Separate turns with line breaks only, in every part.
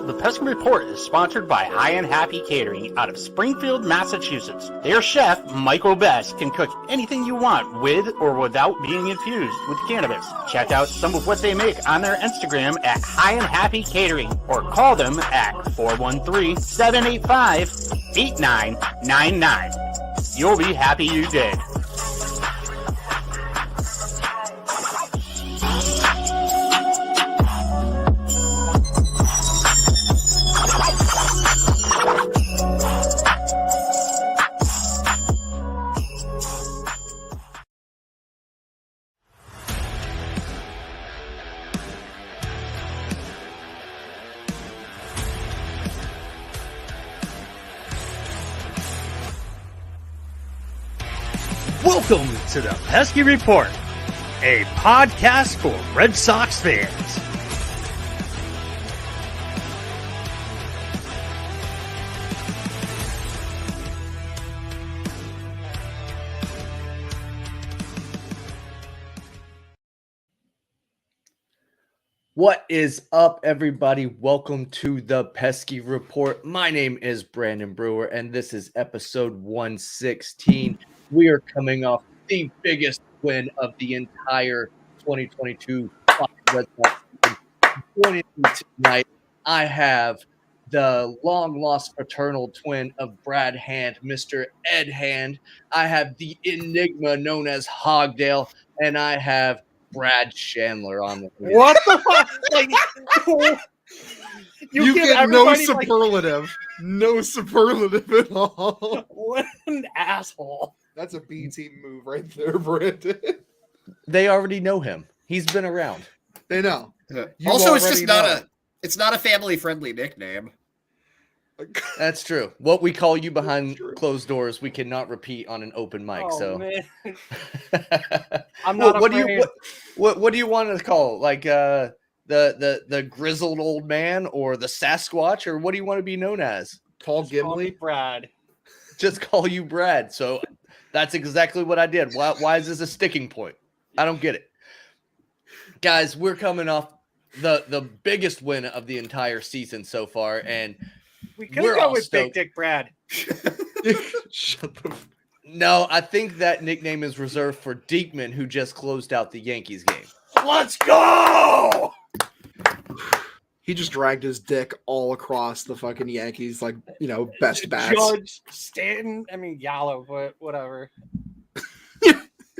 The Pesky Report is sponsored by High and Happy Catering out of Springfield, Massachusetts. Their chef, Michael Best, can cook anything you want with or without being infused with cannabis. Check out some of what they make on their Instagram at High and Happy Catering or call them at 413-785-8999. You'll be happy you did.
Welcome to the Pesky Report, a podcast for Red Sox fans.
What is up, everybody? Welcome to the Pesky Report. My name is Brandon Brewer, and this is episode 116. We are coming off the biggest win of the entire 2022 Red Sox season. Joining me tonight, I have the long-lost fraternal twin of Brad Hand, Mr. Ed Hand. I have the enigma known as Hogdale, and I have Brad Chandler on the field.
What the fuck? Like,
you get no superlative. No superlative at all.
What an asshole.
That's a B team move right there, Brandon.
They already know him. He's been around.
They know.
Also, it's just not a family friendly nickname.
That's true. What we call you behind closed doors, we cannot repeat on an open mic.
Man.
I'm not. What do you want to call? Like the grizzled old man or the Sasquatch, or what do you want to be known as?
Tall
Just
Gimli,
Brad.
Just call you Brad. So that's exactly what I did. Why is this a sticking point? I don't get it, guys. We're coming off the biggest win of the entire season so far, and
we could go with Big Dick Brad.
Shut the.
No, I think that nickname is reserved for Diekman, who just closed out the Yankees game.
Let's go!
He just dragged his dick all across the fucking Yankees, like, best bats.
Judge, Stanton, Gallo, but whatever.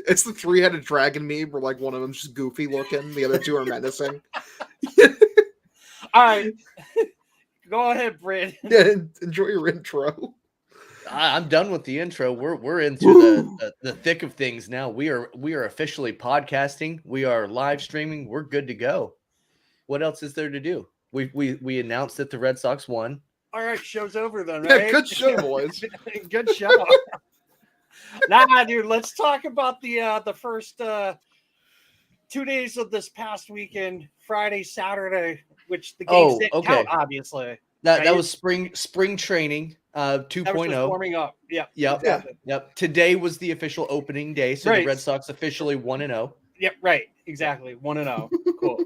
It's the three-headed dragon meme where, like, one of them's just goofy looking, the other two are menacing.
All right. Go ahead, Brandon.
Yeah, enjoy your intro.
I'm done with the intro. We're into the thick of things now. We are officially podcasting. We are live streaming. We're good to go. What else is there to do? We announced that the Red Sox won.
All right, show's over then, right?
Yeah, good show, boys.
Good show. Nah, dude, let's talk about the first 2 days of this past weekend, Friday, Saturday, which the games didn't count, obviously.
That was spring training 2.0.
Warming up.
Yep. Today was the official opening day, so the Red Sox officially 1-0.
Yep, right. Exactly. 1-0. Cool.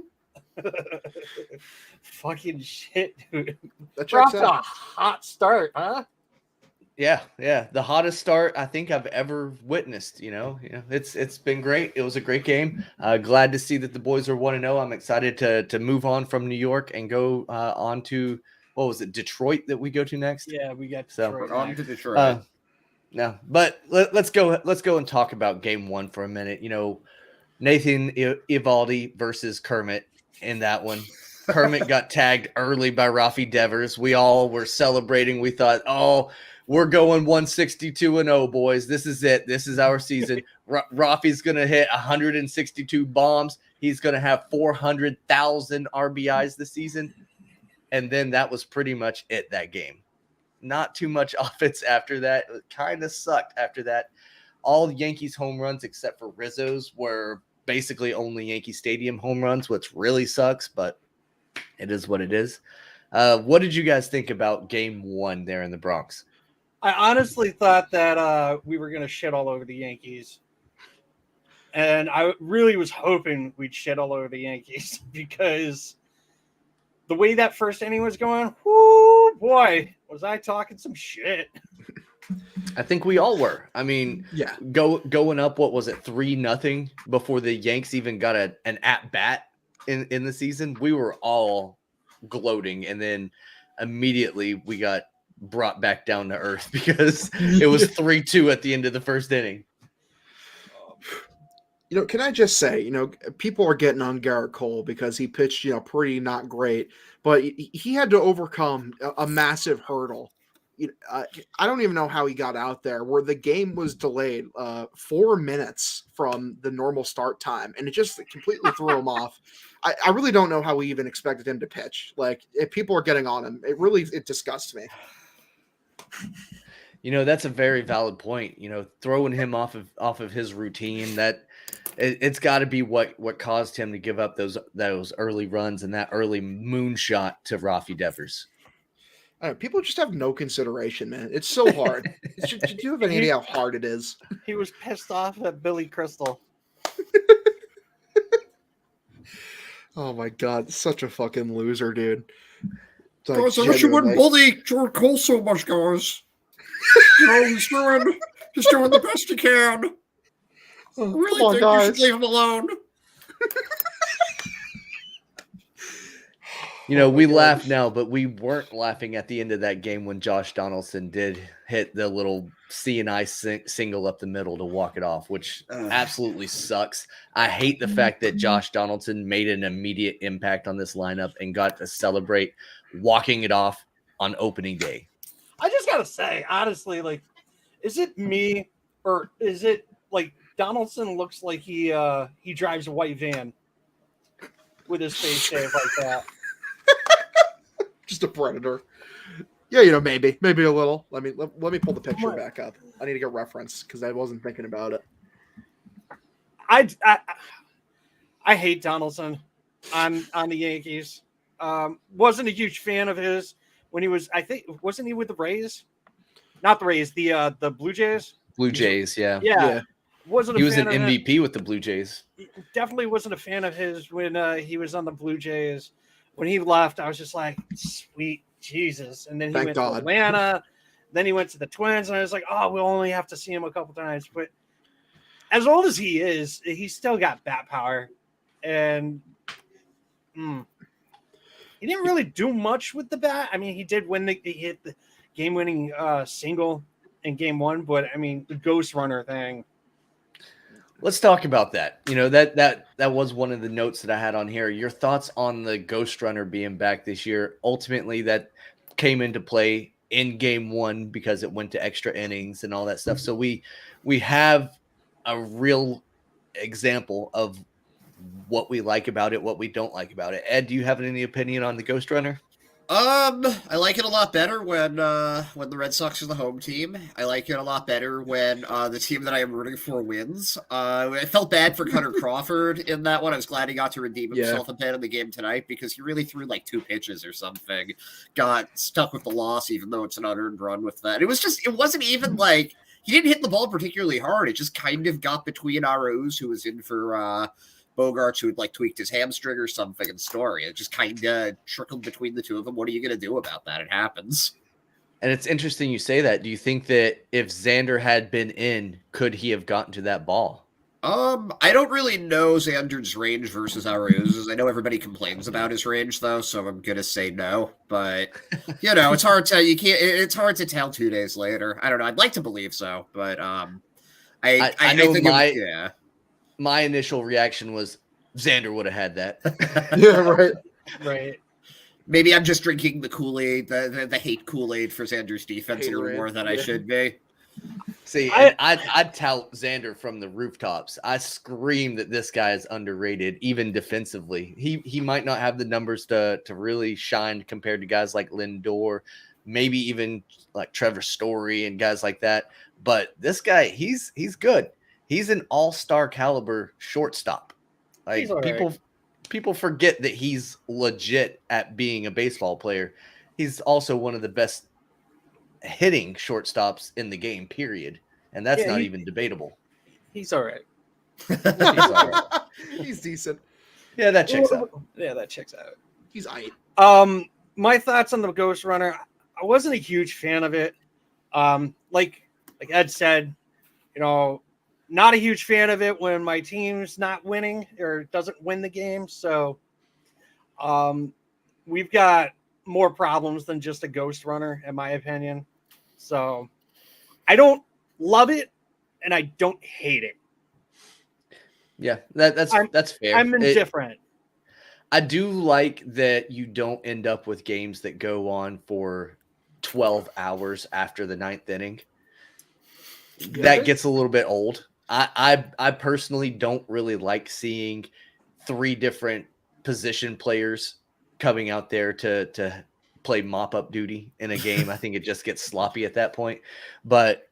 Fucking shit, dude.
That's
a hot start, huh?
Yeah. The hottest start I think I've ever witnessed. It's been great. It was a great game. Glad to see that the boys are 1-0. I'm excited to move on from New York and go on to, what was it, Detroit that we go to next?
Yeah, we got Detroit.
So, on to Detroit.
No, but let's go and talk about game one for a minute. Nathan Eovaldi versus Kermit in that one. Kermit got tagged early by Rafi Devers. We all were celebrating. We thought, we're going 162-0, boys. This is it. This is our season. Rafi's going to hit 162 bombs. He's going to have 400,000 RBIs this season. And then that was pretty much it that game. Not too much offense after that. It kind of sucked after that. All Yankees home runs except for Rizzo's were basically only Yankee Stadium home runs, which really sucks, but it is what it is. What did you guys think about game one there in the Bronx?
I honestly thought that we were going to shit all over the Yankees. And I really was hoping we'd shit all over the Yankees because the way that first inning was going, whoo, boy, was I talking some shit.
I think we all were. I mean,
Yeah.
Going up, what was it, 3-0 before the Yanks even got an at-bat in the season? We were all gloating, and then immediately we got brought back down to earth because it was 3-2 at the end of the first inning.
Can I just say, people are getting on Garrett Cole because he pitched, pretty not great, but he had to overcome a massive hurdle. I don't even know how he got out there, where the game was delayed 4 minutes from the normal start time, and it just completely threw him off. I really don't know how we even expected him to pitch. Like, if people are getting on him, it disgusts me.
That's a very valid point. Throwing him off of his routine, that it's got to be what caused him to give up those early runs and that early moonshot to Rafi Devers.
People just have no consideration, man. It's so hard. Do you have any idea how hard it is?
He was pissed off at Billy Crystal.
Oh my God, such a fucking loser, dude.
Like, guys, I wish you wouldn't bully Garrett Cole so much, guys. He's doing the best he can. I really think you should leave him alone.
We laugh now, but we weren't laughing at the end of that game when Josh Donaldson did hit the little C&I single up the middle to walk it off, which absolutely sucks. I hate the fact that Josh Donaldson made an immediate impact on this lineup and got to celebrate walking it off on opening day.
I just got to say, honestly, like, is it me or is it like Donaldson looks like he drives a white van with his face shaved like that?
Just a predator. Yeah, maybe a little. Let me pull the picture back up. I need to get reference because I wasn't thinking about it.
I hate Donaldson on the Yankees. Wasn't a huge fan of his when he was. I think wasn't he with the Rays? Not the Rays. The Blue Jays.
Blue Jays, yeah.
Wasn't.
He was an MVP with the Blue Jays.
Definitely wasn't a fan of his when he was on the Blue Jays. When he left, I was just like, sweet Jesus. And then he went to Atlanta. Then he went to the Twins. And I was like, oh, we'll only have to see him a couple times. But as old as he is, he's still got bat power. And he didn't really do much with the bat. I mean, he did when he hit the game-winning single in game one. But, I mean, the ghost runner thing.
Let's talk about that. That was one of the notes that I had on here. Your thoughts on the Ghost Runner being back this year. Ultimately, that came into play in game one because it went to extra innings and all that stuff. So we have a real example of what we like about it, what we don't like about it. Ed, do you have any opinion on the Ghost Runner?
I like it a lot better when the Red Sox are the home team. I like it a lot better when the team that I am rooting for wins. I felt bad for Cutter Crawford in that one. I was glad he got to redeem himself a bit in the game tonight because he really threw like 2 pitches or something. Got stuck with the loss, even though it's an unearned run with that. It wasn't even like he didn't hit the ball particularly hard. It just kind of got between Arauz, who was in for Bogarts, who had like tweaked his hamstring or something in Story. It just kind of trickled between the two of them. What are you going to do about that? It happens.
And it's interesting you say that. Do you think that if Xander had been in, could he have gotten to that ball?
I don't really know Xander's range versus Arauz's. I know everybody complains about his range though, so I'm gonna say no. But it's hard to it's hard to tell 2 days later. I don't know. I'd like to believe so, but I think
my initial reaction was Xander would have had that.
Yeah,
right.
Maybe I'm just drinking the Kool-Aid, the hate Kool-Aid for Xander's defense a little more than I should be.
See, I'd tout Xander from the rooftops. I scream that this guy is underrated, even defensively. He might not have the numbers to really shine compared to guys like Lindor, maybe even like Trevor Story and guys like that. But this guy, he's good. He's an all-star caliber shortstop. Like people forget that he's legit at being a baseball player. He's also one of the best hitting shortstops in the game, period. And that's not even debatable.
He's all right.
He's decent.
Yeah, that checks out.
Yeah, that checks out.
He's aight.
My thoughts on the Ghost Runner. I wasn't a huge fan of it. Like Ed said, not a huge fan of it when my team's not winning or doesn't win the game. So, we've got more problems than just a Ghost Runner, in my opinion. So, I don't love it, and I don't hate it.
Yeah, that's fair.
I'm indifferent.
I do like that you don't end up with games that go on for 12 hours after the ninth inning. That gets a little bit old. I personally don't really like seeing 3 different position players coming out there to play mop-up duty in a game. I think it just gets sloppy at that point. But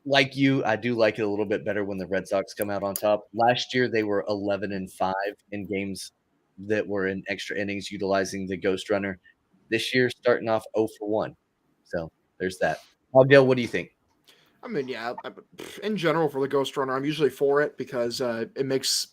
like you, I do like it a little bit better when the Red Sox come out on top. Last year, they were 11-5 in games that were in extra innings utilizing the Ghost Runner. This year, starting off 0-1. So there's that. Hogdale, what do you think?
I mean, yeah, in general for the Ghost Runner, I'm usually for it because it makes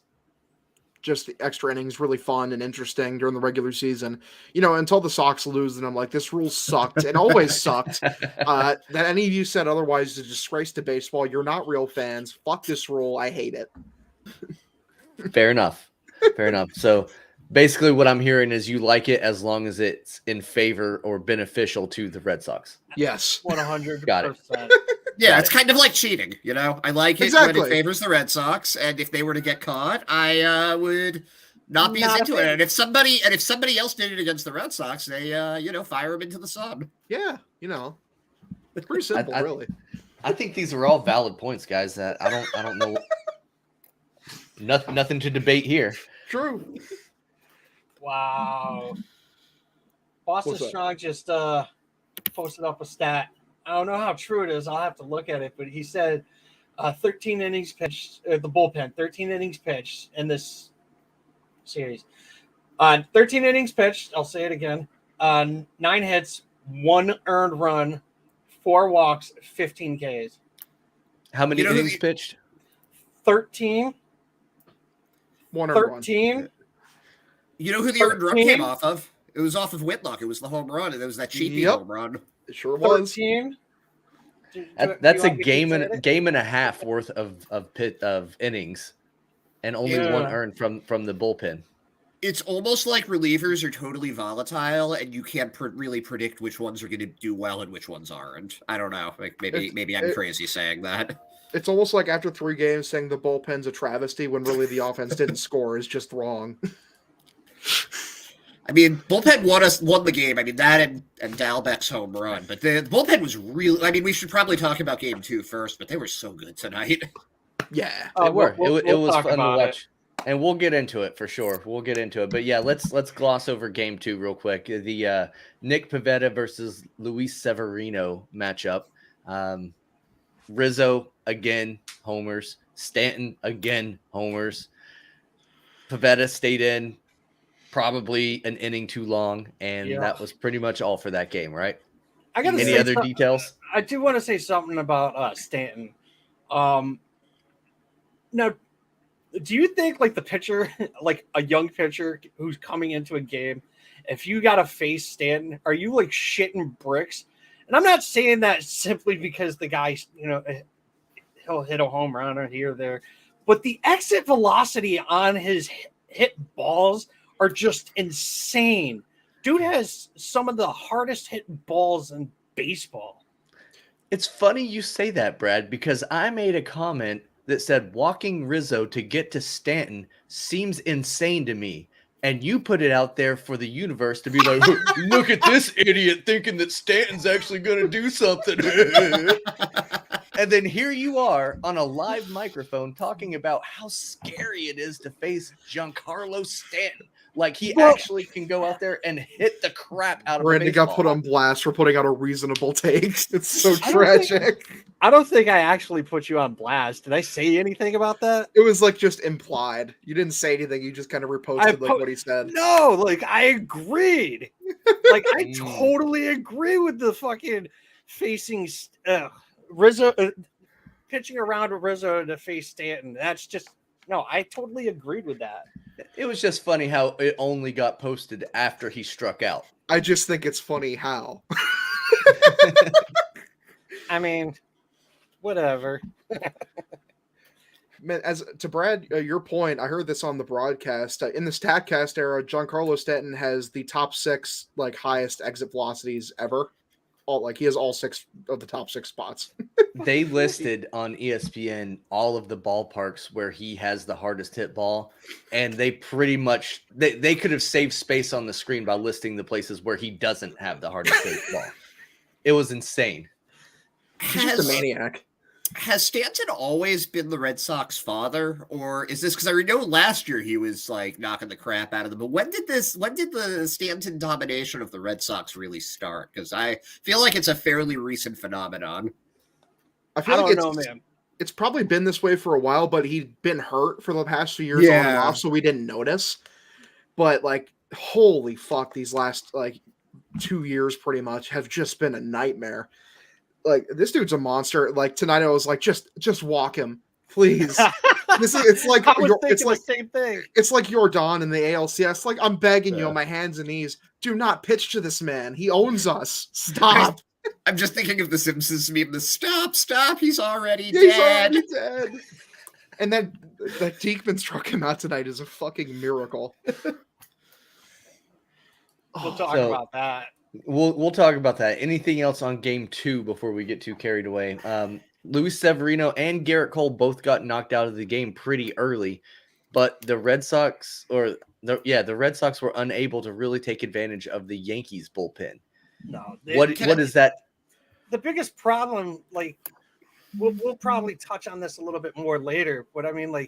just the extra innings really fun and interesting during the regular season. Until the Sox lose, and I'm like, this rule sucked and always sucked. That any of you said otherwise is a disgrace to baseball. You're not real fans. Fuck this rule. I hate it.
Fair enough. So basically what I'm hearing is you like it as long as it's in favor or beneficial to the Red Sox.
Yes.
100%.
Got it.
Yeah, it's kind of like cheating, I like it when it favors the Red Sox, and if they were to get caught, I would not be as into it. And if somebody else did it against the Red Sox, they fire them into the sun.
Yeah, it's pretty simple, really.
I think these are all valid points, guys. That I don't know. Nothing to debate here.
True.
Wow. Boston Strong just posted up a stat. I don't know how true it is. I'll have to look at it, but he said 13 innings pitched, the bullpen, 13 innings pitched in this series. 13 innings pitched, I'll say it again, 9 hits, 1 earned run, 4 walks, 15 Ks.
How many innings pitched?
13.
1
earned 13. Run.
You know who the earned run came off of? It was off of Whitlock. It was the home run, and it was that cheapy home run.
It sure was.
13.
That's a game and a half worth of innings, and only 1 earned from the bullpen.
It's almost like relievers are totally volatile, and you can't really predict which ones are going to do well and which ones aren't. I don't know. Like maybe I'm crazy saying that.
It's almost like after 3 games saying the bullpen's a travesty when really the offense didn't score is just wrong.
I mean, bullpen won the game. I mean, that and Dalbec's home run. But the bullpen was really... I mean, we should probably talk about Game 2 first, but they were so good tonight.
Yeah.
They were. It was fun to watch. And we'll get into it for sure. We'll get into it. But yeah, let's gloss over Game 2 real quick. The Nick Pivetta versus Luis Severino matchup. Rizzo, again, homers. Stanton, again, homers. Pivetta stayed in probably an inning too long, and that was pretty much all for that game, right? Any other details?
I do want to say something about Stanton. Now, do you think like the pitcher, like a young pitcher who's coming into a game, if you got to face Stanton, are you like shitting bricks? And I'm not saying that simply because the guy, he'll hit a home run or here or there, but the exit velocity on his hit balls are just insane. Dude has some of the hardest hit balls in baseball.
It's funny you say that, Brad, because I made a comment that said walking Rizzo to get to Stanton seems insane to me. And you put it out there for the universe to be like, look at this idiot thinking that Stanton's actually going to do something. And then here you are on a live microphone talking about how scary it is to face Giancarlo Stanton. Like he actually can go out there and hit the crap out of
Randy
baseball.
got put on blast for putting out a reasonable take. It's so tragic.
I don't think I actually put you on blast. Did I say anything about that?
It was like just implied. You didn't say anything. You just kind of reposted what he said.
No, like I agreed. Like I totally agree with the fucking facing Rizzo, pitching around with Rizzo to face Stanton. That's just no. I totally agreed with that.
It was just funny how it only got posted after he struck out.
I just think it's funny how.
I mean, whatever.
Man, as to Brad, your point, I heard this on the broadcast. In the StatCast era, Giancarlo Stanton has the top 6 highest exit velocities ever. He has all 6 of the top 6 spots.
They listed on ESPN all of the ballparks where he has the hardest hit ball, and they pretty much they could have saved space on the screen by listing the places where he doesn't have the hardest hit ball. It was insane.
He's just a maniac.
Has Stanton always been the Red Sox father, or is this because I know last year he was knocking the crap out of them? But when did the Stanton domination of the Red Sox really start? Because I feel like it's a fairly recent phenomenon.
I don't know, man. It's probably been this way for a while, but he'd been hurt for the past few years on and off, so we didn't notice. But holy fuck, these last 2 years pretty much have just been a nightmare. This dude's a monster. Tonight I was just walk him, please. It's like
the same thing.
It's like Jordan in the ALCS. I'm begging you on my hands and knees. Do not pitch to this man. He owns us. Stop.
I'm just thinking of the Simpsons meme. The stop. He's already
He's
dead.
already dead. And that Diekman struck him out tonight is a fucking miracle.
We'll talk about that.
We'll talk about that. Anything else on game 2 before we get too carried away? Luis Severino and Garrett Cole both got knocked out of the game pretty early, but the Red Sox were unable to really take advantage of the Yankees bullpen.
No,
what is that?
The biggest problem, we'll probably touch on this a little bit more later, but I mean,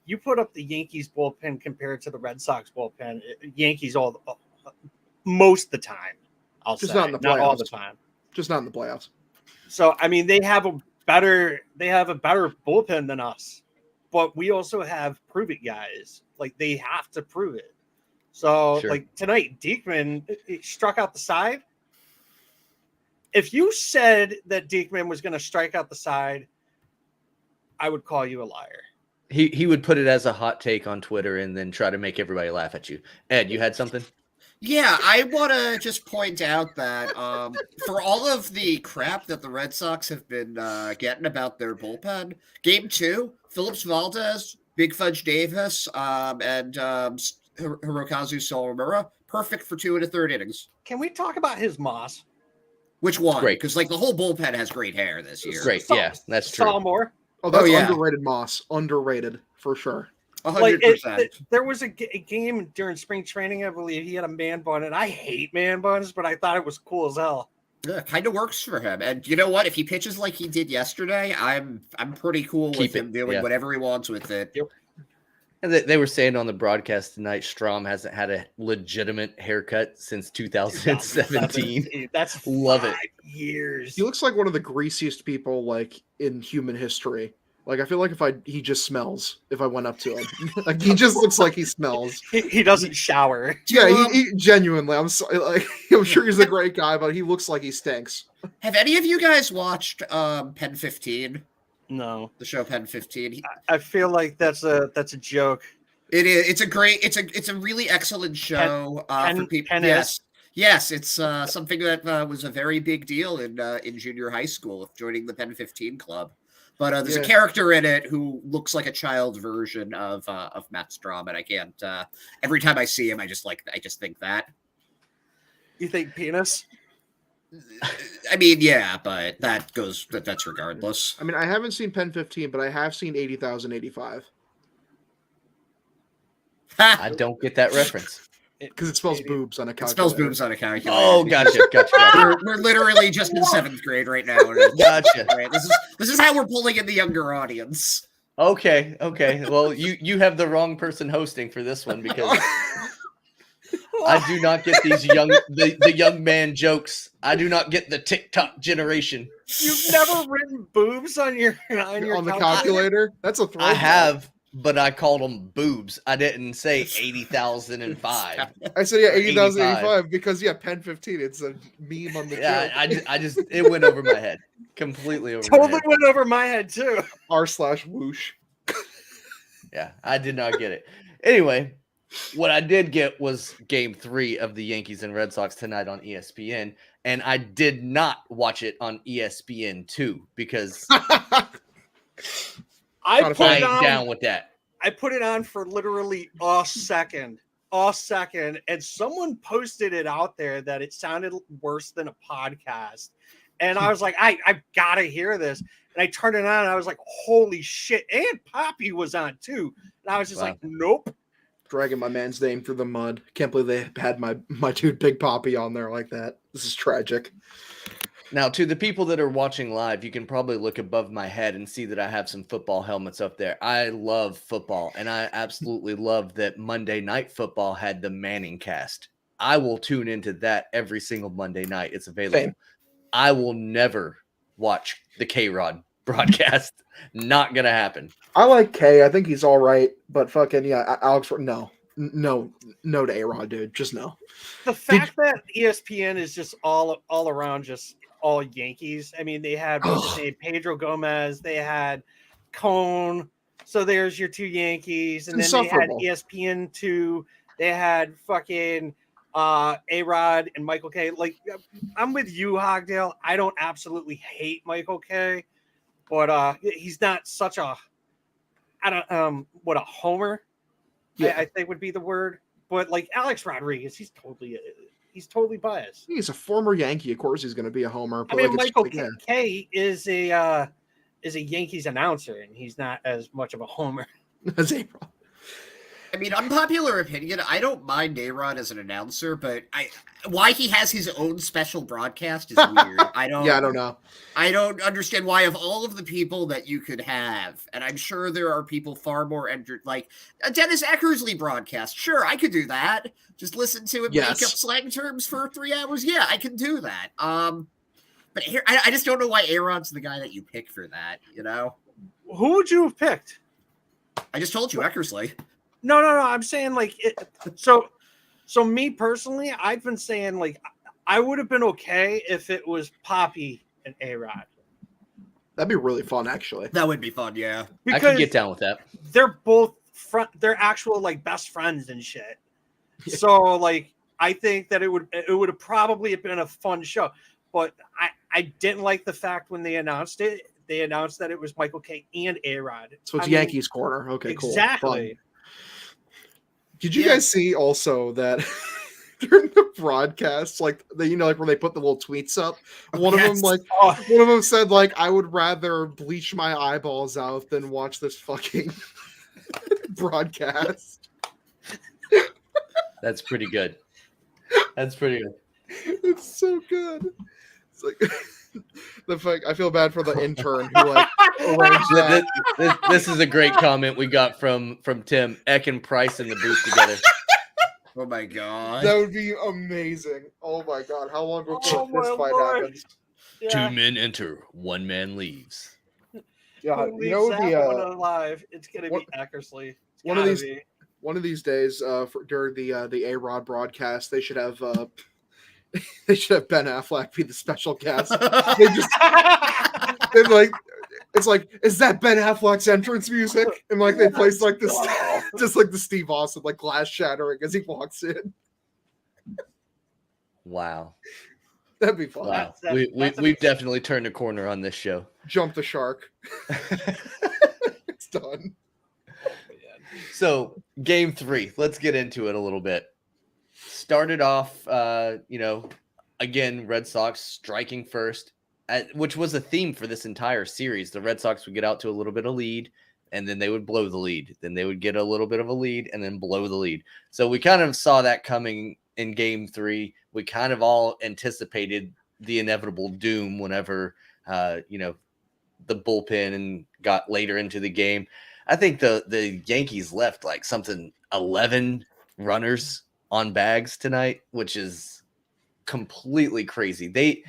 you put up the Yankees bullpen compared to the Red Sox bullpen. Yankees most of the time. I'll say
not in the playoffs.
Not all the time.
Just not in the playoffs.
So I mean, they have a better bullpen than us, but we also have prove it guys. They have to prove it. So tonight, Diekman struck out the side. If you said that Diekman was going to strike out the side, I would call you a liar.
He would put it as a hot take on Twitter and then try to make everybody laugh at you. Ed, you had something?
Yeah, I want to just point out that for all of the crap that the Red Sox have been getting about their bullpen, Game 2, Phillips Valdez, Big Fudge Davis, and Hirokazu Sawamura, perfect for 2 1/3 innings.
Can we talk about his moss?
Which one?
Great.
Because the whole bullpen has great hair this year.
Great, yeah, that's true.
Sawamura.
Oh, that's underrated moss. Underrated, for sure.
100%.
There was a game during spring training, I believe. He had a man bun, and I hate man buns, but I thought it was cool as hell.
Yeah, kind of works for him. And you know what? If he pitches like he did yesterday, I'm pretty cool with him doing whatever he wants with it.
Yep.
And they were saying on the broadcast tonight, Strom hasn't had a legitimate haircut since 2017.
That's
love it.
Years.
He looks like one of the greasiest people in human history. I feel like he just smells if I went up to him. He just looks like he smells.
He doesn't shower.
Yeah, he genuinely. I'm sorry. I'm sure he's a great guy, but he looks like he stinks.
Have any of you guys watched Pen 15?
No,
the show Pen 15.
I feel like that's a joke.
It is. It's a really excellent show for people. Yes, it's something that was a very big deal in junior high school, joining the Pen 15 club. But there's a character in it who looks like a child version of Matt Strom, and I can't. Every time I see him, I just think that.
You think penis?
I mean, yeah, but that's regardless.
I mean, I haven't seen Pen 15, but I have seen 80,085.
I don't get that reference.
Because it spells boobs on a calculator.
It spells boobs on a calculator.
Oh, gotcha.
We're literally just in 7th grade right now.
Gotcha.
This is how we're pulling in the younger audience.
Okay. Well, you have the wrong person hosting for this one because I do not get these the young man jokes. I do not get the TikTok generation.
You've never written boobs on the
calculator? That's a throwback.
I have. But I called them boobs. I didn't say 80,005.
I said 80,085 because Pen 15. It's a meme on the joke.
I just it went over my head, completely over.
Totally went over my head too.
r/whoosh.
Yeah, I did not get it. Anyway, What I did get was Game 3 of the Yankees and Red Sox tonight on ESPN, and I did not watch it on ESPN2 because
I put
I
it
ain't
on.
down with that.
I put it on for literally a second, and someone posted it out there that it sounded worse than a podcast. And I was like, I've got to hear this. And I turned it on, and I was like, holy shit. And Poppy was on, too. And I was just like, nope.
Dragging my man's name through the mud. Can't believe they had my dude Big Poppy on there like that. This is tragic.
Now, to the people that are watching live, you can probably look above my head and see that I have some football helmets up there. I love football, and I absolutely love that Monday Night Football had the Manning cast. I will tune into that every single Monday night. It's available.
Same.
I will never watch the K-Rod broadcast. Not going to happen.
I like K. I think he's all right, but fucking yeah, Alex. No to A-Rod, dude. Just no.
The fact that ESPN is just all around, just all Yankees. I mean, they had Pedro Gomez, they had Cone. So there's your two Yankees, and then they had ESPN2. They had fucking A-Rod and Michael K. Like, I'm with you, Hogdale. I don't absolutely hate Michael K, but he's not such a a homer. Yeah, I think would be the word. But like Alex Rodriguez, he's totally biased.
He's a former Yankee. Of course, he's going to be a homer.
But I mean, Michael K is a Yankees announcer, and he's not as much of a homer
as A-Rod.
I mean, unpopular opinion, I don't mind A-Rod as an announcer, but why he has his own special broadcast is weird. I don't
know.
I don't understand why, of all of the people that you could have, and I'm sure there are people far more like a Dennis Eckersley broadcast. Sure, I could do that. Just listen to him make up slang terms for 3 hours. Yeah, I can do that. But here, I just don't know why A-Rod's the guy that you pick for that, you know?
Who would you have picked?
I just told you, Eckersley.
No. I'm saying like it. So me personally, I've been saying like I would have been okay if it was Poppy and A-Rod.
That'd be really fun, actually.
That would be fun, yeah.
Because I could get down with that.
They're both they're actual like best friends and shit. So like I think that it would have probably been a fun show. But I didn't like the fact when they announced it. They announced that it was Michael K and A-Rod.
So it's Yankees corner. Okay,
exactly.
Cool. Fun. Did you guys see also that during the broadcast, like like where they put the little tweets up, one of them said like, I would rather bleach my eyeballs out than watch this fucking broadcast.
That's pretty good. That's pretty good.
It's so good. It's like the fact I feel bad for the intern who like arranged that.
This is a great comment we got from Tim. Eck and Price in the booth together.
Oh my god,
that would be amazing. Oh my god, how long before this fight happens?
Yeah. 2 men enter, 1 man leaves.
Yeah,
you know the alive. It's gonna be Eckersley.
One of these days, during the A-Rod broadcast, they should have Ben Affleck be the special guest. It's like, is that Ben Affleck's entrance music? And like they place like this, just like the Steve Austin like glass shattering as he walks in.
Wow,
that'd be fun.
Wow, we've definitely turned a corner on this show.
Jump the shark. It's done.
So game 3, let's get into it a little bit. Started off, again, Red Sox striking first, which was a theme for this entire series. The Red Sox would get out to a little bit of lead, and then they would blow the lead. Then they would get a little bit of a lead, and then blow the lead. So we kind of saw that coming in game 3. We kind of all anticipated the inevitable doom whenever, the bullpen and got later into the game. I think the Yankees left like 11 runners on bags tonight, which is completely crazy. They,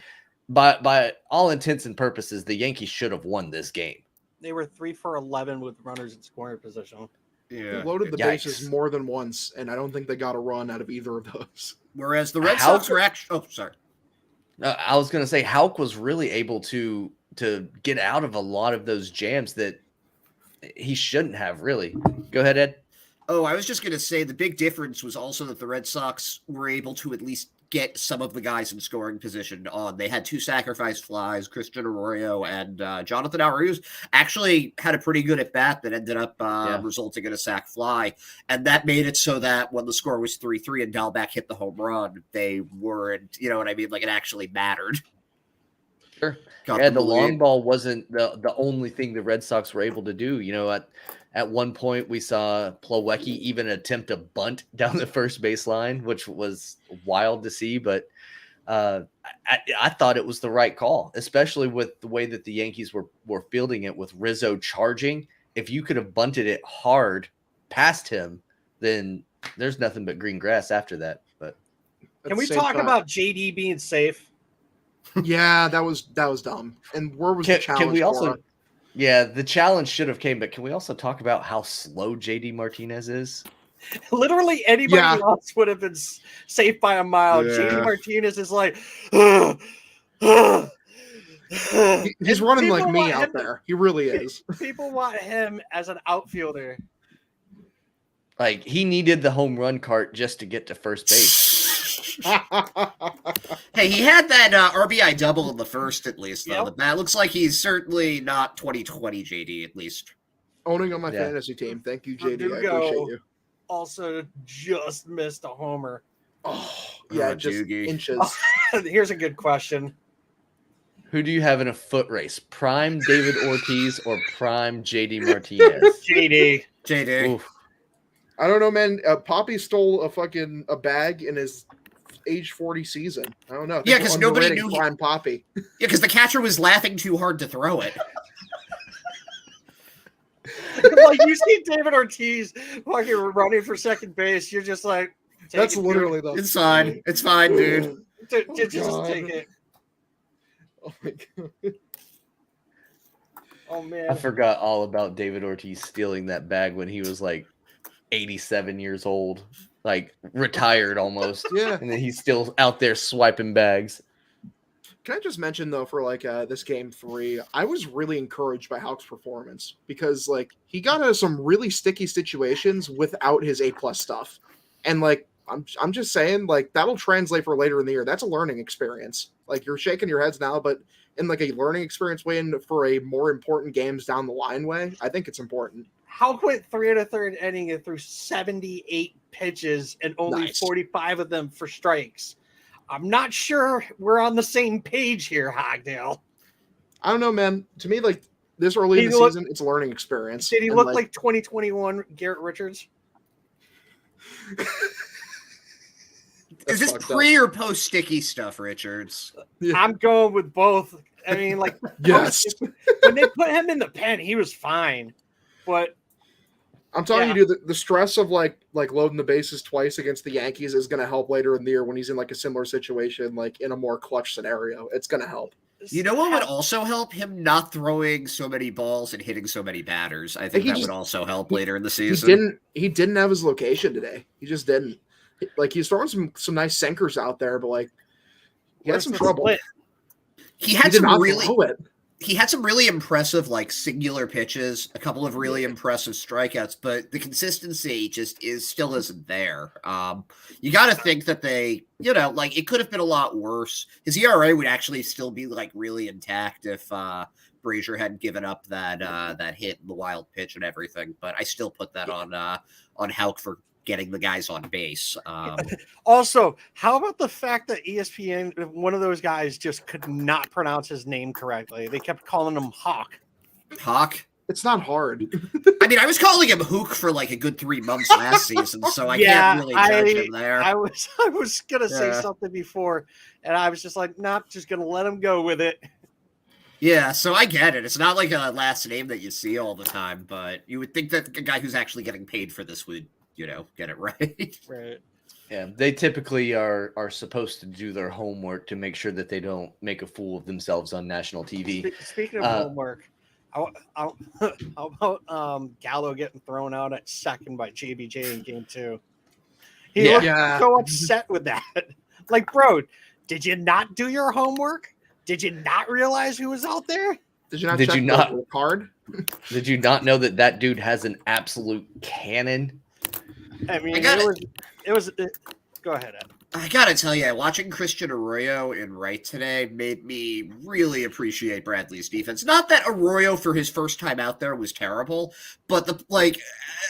by all intents and purposes, the Yankees should have won this game.
They were 3 for 11 with runners in scoring position.
Yeah,
they loaded the bases more than once, and I don't think they got a run out of either of those.
Whereas the Red Sox were actually,
I was going to say Houck was really able to get out of a lot of those jams that he shouldn't have. Really, go ahead, Ed.
Oh, I was just going to say the big difference was also that the Red Sox were able to at least get some of the guys in scoring position on. They had 2 sacrifice flies, Christian Arroyo and Jonathan Arias actually had a pretty good at bat that ended up resulting in a sac fly. And that made it so that when the score was 3-3 and Dalbec hit the home run, they weren't, you know what I mean? Like it actually mattered.
Sure. The long ball wasn't the only thing the Red Sox were able to do. You know, at one point we saw Plawecki even attempt a bunt down the first baseline, which was wild to see. But I thought it was the right call, especially with the way that the Yankees were fielding it with Rizzo charging. If you could have bunted it hard past him, then there's nothing but green grass after that. But
can we talk about JD being safe?
Yeah, that was dumb. And where was the challenge?
Can we also? Yeah, the challenge should have came, but can we also talk about how slow JD Martinez is?
Literally anybody else would have been safe by a mile.
Yeah.
JD Martinez is like,
he's running like me out there. He really is.
People want him as an outfielder.
Like he needed the home run cart just to get to first base.
Hey, he had that RBI double in the first, at least, though. Yep. That looks like he's certainly not 2020 JD, at least.
Owning on my fantasy team. Thank you, JD. I appreciate you.
Also, just missed a homer.
Oh, yeah, just
Doogie.
Inches.
Here's a good question.
Who do you have in a foot race? Prime David Ortiz or prime JD Martinez?
JD.
Oof.
I don't know, man. Poppy stole a bag in his age 40 season. I don't know.
Yeah, because nobody knew
prime Poppy.
Yeah, because the catcher was laughing too hard to throw it.
Like you see David Ortiz fucking running for second base, you're just like,
that's literally the.
It's fine. It's fine, dude.
Just take it.
Oh my god.
Oh man.
I forgot all about David Ortiz stealing that bag when he was like 87 years old, like retired almost.
Yeah.
And then he's still out there swiping bags.
Can I just mention though, for like this game 3, I was really encouraged by Houck's performance because like he got out of some really sticky situations without his A+ stuff. And like I'm just saying, like that'll translate for later in the year. That's a learning experience. Like you're shaking your heads now, but in like a learning experience way and for a more important games down the line way, I think it's important.
Houck went 3 1/3 inning and threw 78 pitches and only 45 of them for strikes. I'm not sure we're on the same page here, Hogdale.
I don't know, man. To me, like this early in the season, it's a learning experience.
Did he look like 2021 Garrett Richards?
Is this pre or post sticky stuff, Richards?
Yeah. I'm going with both. I mean, like,
yes.
When they put him in the pen, he was fine. But
I'm telling you, dude, the stress of like loading the bases twice against the Yankees is going to help later in the year when he's in like a similar situation, like in a more clutch scenario. It's going to help.
You know what would also help? Him not throwing so many balls and hitting so many batters. I think that would also help later in the season.
He didn't have his location today. He just didn't. Like he's throwing some nice sinkers out there, but like he had some trouble.
He had some really impressive like singular pitches, a couple of really impressive strikeouts, but the consistency just still isn't there. You got to think that they, like it could have been a lot worse. His ERA would actually still be like really intact if Brazier hadn't given up that hit and the wild pitch and everything. But I still put that on Houck for getting the guys on base.
Also, how about the fact that ESPN, one of those guys just could not pronounce his name correctly? They kept calling him Hawk.
Hawk?
It's not hard.
I mean, I was calling him Hook for like a good 3 months last season, so I can't really judge him there.
I was gonna say something before, and I was just like, not just gonna let him go with it.
Yeah, so I get it. It's not like a last name that you see all the time, but you would think that the guy who's actually getting paid for this would get it right.
Right.
Yeah, they typically are supposed to do their homework to make sure that they don't make a fool of themselves on national TV.
Speaking of homework, how about Gallo getting thrown out at second by JBJ in game 2? He looked so upset with that. Like, bro, did you not do your homework? Did you not realize who was out there?
Did you not check the card?
Did you not know that dude has an absolute cannon
I mean, it was. Go ahead, Ed.
I gotta tell you, watching Christian Arroyo in right today made me really appreciate Bradley's defense. Not that Arroyo for his first time out there was terrible, but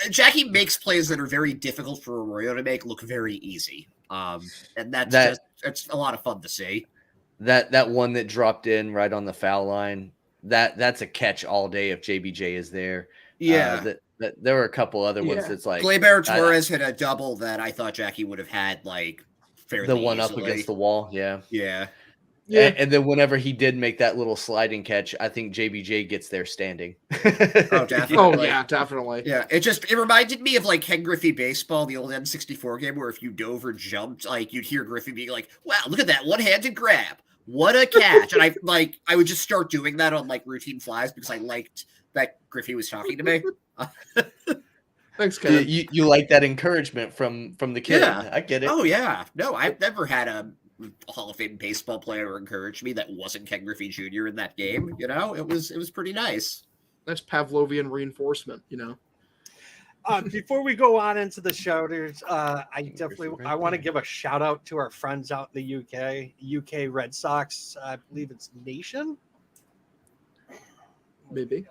Jackie makes plays that are very difficult for Arroyo to make look very easy. And it's a lot of fun to see.
That one that dropped in right on the foul line, that's a catch all day if JBJ is there.
Yeah.
There were a couple other ones that's like
Gleyber Torres hit a double that I thought Jackie would have had like fairly
the one
easily.
Up against the wall. Yeah. And then whenever he did make that little sliding catch, I think JBJ gets there standing.
Oh, definitely.
Oh, yeah, definitely.
Yeah, it reminded me of like Ken Griffey baseball, the old N64 game, where if you dove or jumped, like you'd hear Griffey being like, "Wow, look at that one-handed grab! What a catch!" And I would just start doing that on like routine flies because I liked that Griffey was talking to me.
Thanks, Ken.
You like that encouragement from the kid?
Yeah.
I get it.
Oh yeah, no, I've never had a Hall of Fame baseball player encourage me that wasn't Ken Griffey Jr. in that game. You know, it was pretty nice.
Nice Pavlovian reinforcement. You know.
Before we go on into the shouters, I want to give a shout out to our friends out in the UK Red Sox. I believe it's Nation.
Maybe.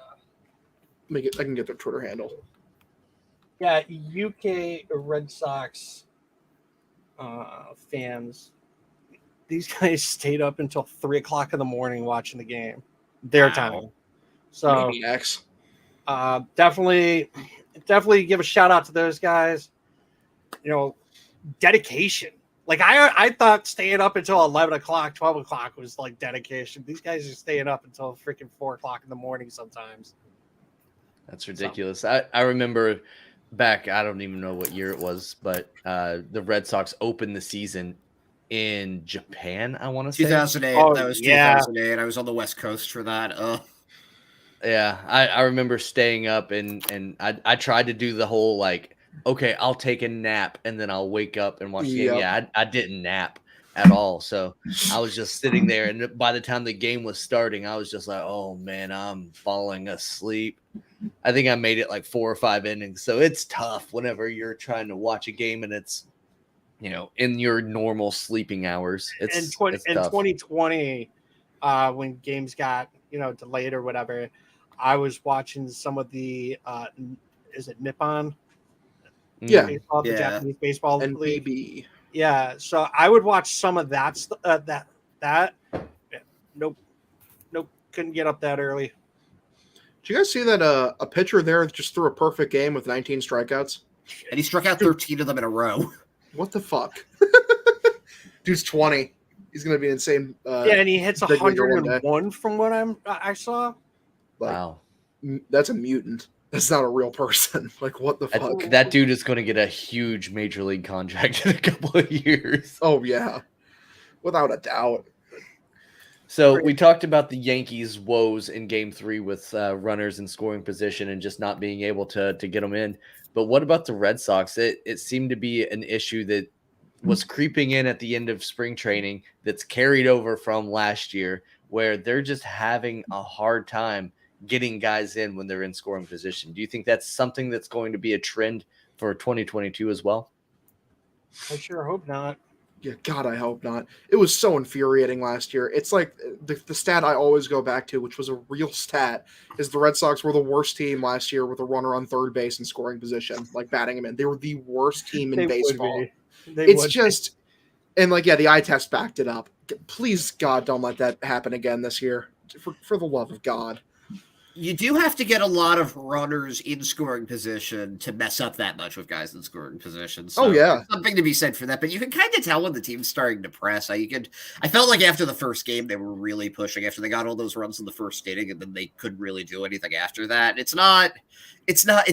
I can get their Twitter handle.
Yeah, UK Red Sox fans. These guys stayed up until 3:00 in the morning watching the game, their time. So
Maniacs.
definitely give a shout out to those guys. You know, dedication. Like I thought staying up until 11 o'clock, 12 o'clock was like dedication. These guys are staying up until freaking 4:00 in the morning sometimes.
That's ridiculous. So. I remember back, I don't even know what year it was, but the Red Sox opened the season in Japan, I want to say.
2008.
Oh,
that was
yeah.
2008. I was on the West Coast for that.
Yeah, I remember staying up and I tried to do the whole like, okay, I'll take a nap and then I'll wake up and watch the game. Yeah, I didn't nap at all. So I was just sitting there, and by the time the game was starting, I was just like, oh man, I'm falling asleep. I think I made it like 4 or 5 innings. So it's tough whenever you're trying to watch a game and it's, you know, in your normal sleeping hours. It's tough.
In 2020, when games got, you know, delayed or whatever, I was watching some of the is it Nippon?
Yeah.
Baseball, the Japanese baseball league.
NBB.
Yeah, so I would watch some of that. Nope, couldn't get up that early.
Did you guys see that a pitcher there just threw a perfect game with 19 strikeouts?
And he struck out 13 of them in a row.
What the fuck? Dude's 20. He's going to be insane.
Yeah, and he hits 101 from what I saw.
Like,
wow.
That's a mutant. That's not a real person. Like, what the fuck?
That dude is going to get a huge major league contract in a couple of years.
Oh, yeah. Without a doubt.
So we talked about the Yankees' woes in Game 3 with runners in scoring position and just not being able to get them in. But what about the Red Sox? It seemed to be an issue that was creeping in at the end of spring training that's carried over from last year, where they're just having a hard time getting guys in when they're in scoring position. Do you think that's something that's going to be a trend for 2022 as well?
I sure hope not.
Yeah, God, I hope not. It was so infuriating last year. It's like the stat I always go back to, which was a real stat, is the Red Sox were the worst team last year with a runner on third base in scoring position, like batting him in. They were the worst team in baseball. It's just, and like, yeah, the eye test backed it up. Please, God, don't let that happen again this year. For the love of God.
You do have to get a lot of runners in scoring position to mess up that much with guys in scoring position. So
yeah.
Something to be said for that. But you can kind of tell when the team's starting to press. I felt like after the first game, they were really pushing after they got all those runs in the first inning, and then they couldn't really do anything after that. It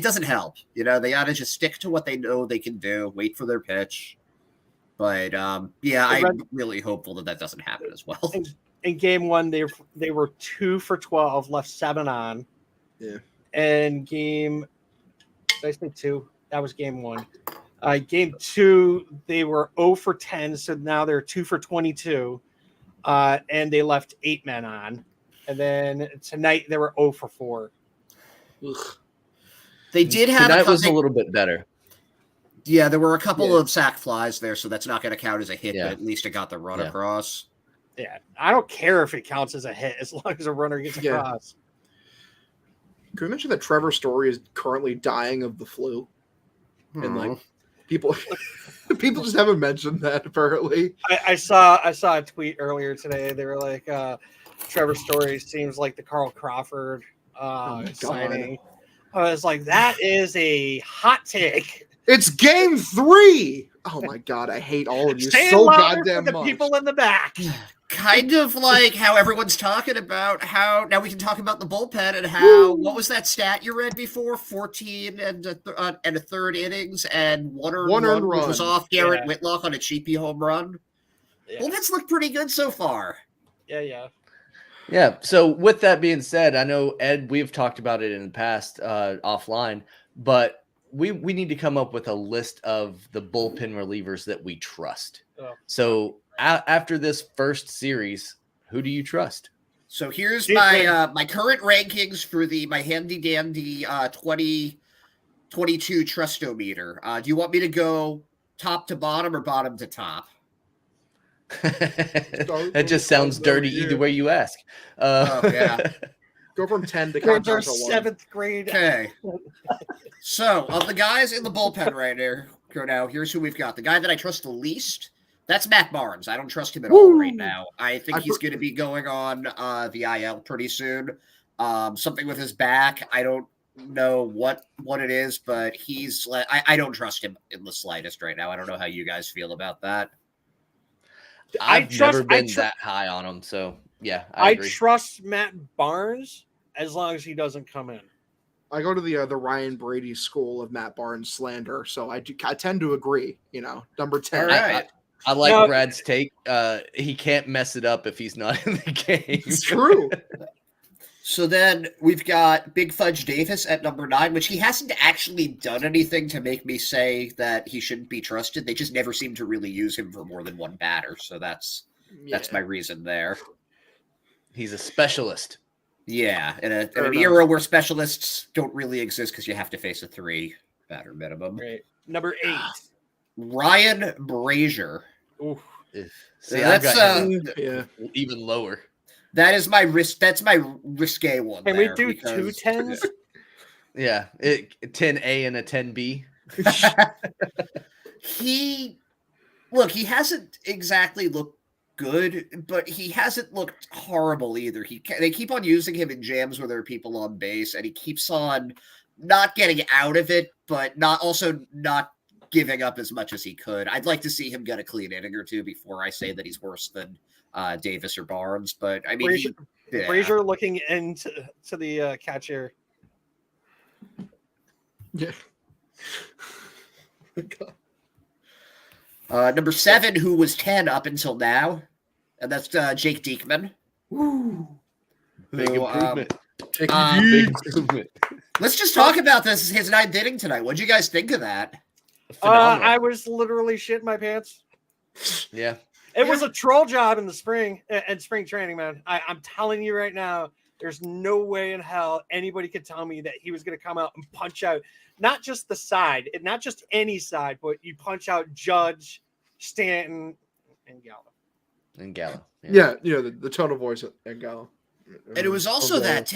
doesn't help. You know, they ought to just stick to what they know they can do, wait for their pitch. But I'm really hopeful that doesn't happen as well.
In game 1, they were 2 for 12, left 7 on.
Yeah.
And did I say 2? That was game 1. Game 2, they were 0 for 10, so now they're 2 for 22. And they left 8 men on. And then tonight they were 0 for 4.
Ugh.
They did have
tonight was a little bit better.
Yeah, there were a couple of sack flies there, so that's not going to count as a hit, but at least it got the run across.
Yeah, I don't care if it counts as a hit as long as a runner gets across.
Can we mention that Trevor Story is currently dying of the flu? And like people just haven't mentioned that apparently.
I saw a tweet earlier today. They were like, Trevor Story seems like the Carl Crawford signing. I was like, that is a hot take.
It's game 3. Oh my god, I hate all of you so goddamn
much. People in the back.
Kind of like how everyone's talking about how now we can talk about the bullpen and how what was that stat you read before? 14 and a third innings and one earned run, which was off Garrett Whitlock on a cheapy home run. Yeah. Bullpen's looked pretty good so far.
Yeah. So with that being said, I know Ed, we've talked about it in the past offline, but we need to come up with a list of the bullpen relievers that we trust. So after this first series, who do you trust?
So here's my current rankings for my handy dandy 2022 Trustometer. Do you want me to go top to bottom or bottom to top?
That just sounds dirty either way you ask.
Go from 10 to
our 7th grade.
Okay. So of the guys in the bullpen right now, here's who we've got. The guy that I trust the least, that's Matt Barnes. I don't trust him at all right now. I think he's going to be going on the IL pretty soon. Something with his back. I don't know what it is, but I don't trust him in the slightest right now. I don't know how you guys feel about that.
I've never been that high on him, so yeah, I agree.
Trust Matt Barnes as long as he doesn't come in.
I go to the Ryan Brady school of Matt Barnes slander, so I tend to agree. Number 10.
All right.
I like Brad's take. He can't mess it up if he's not in the game.
It's true.
So then we've got Big Fudge Davis at number 9, which he hasn't actually done anything to make me say that he shouldn't be trusted. They just never seem to really use him for more than one batter. So that's my reason there.
He's a specialist.
Yeah, in an era where specialists don't really exist because you have to face a 3-batter minimum.
Right. Number 8.
Ryan Brazier.
Oof.
See, that's even lower.
That is my risk. That's my risque one.
Can we do 2 10s?
Yeah, 10A and a 10B.
He hasn't exactly looked good, but he hasn't looked horrible either. They keep on using him in jams where there are people on base, and he keeps on not getting out of it, but not giving up as much as he could. I'd like to see him get a clean inning or two before I say that he's worse than Davis or Barnes, but I mean,
Brazier looking into the catcher.
Yeah.
Number 7, who was 10 up until now, and that's Jake Diekman.
Woo! Big improvement.
Big improvement. Let's just talk about his 9th inning tonight. What'd you guys think of that?
I was literally shitting my pants.
Yeah.
It was a troll job in the spring and spring training, man. I'm telling you right now, there's no way in hell anybody could tell me that he was going to come out and punch out not just the side, not just any side, but you punch out Judge, Stanton, and Gallo.
Yeah, the total voice and Gallo.
And it was also that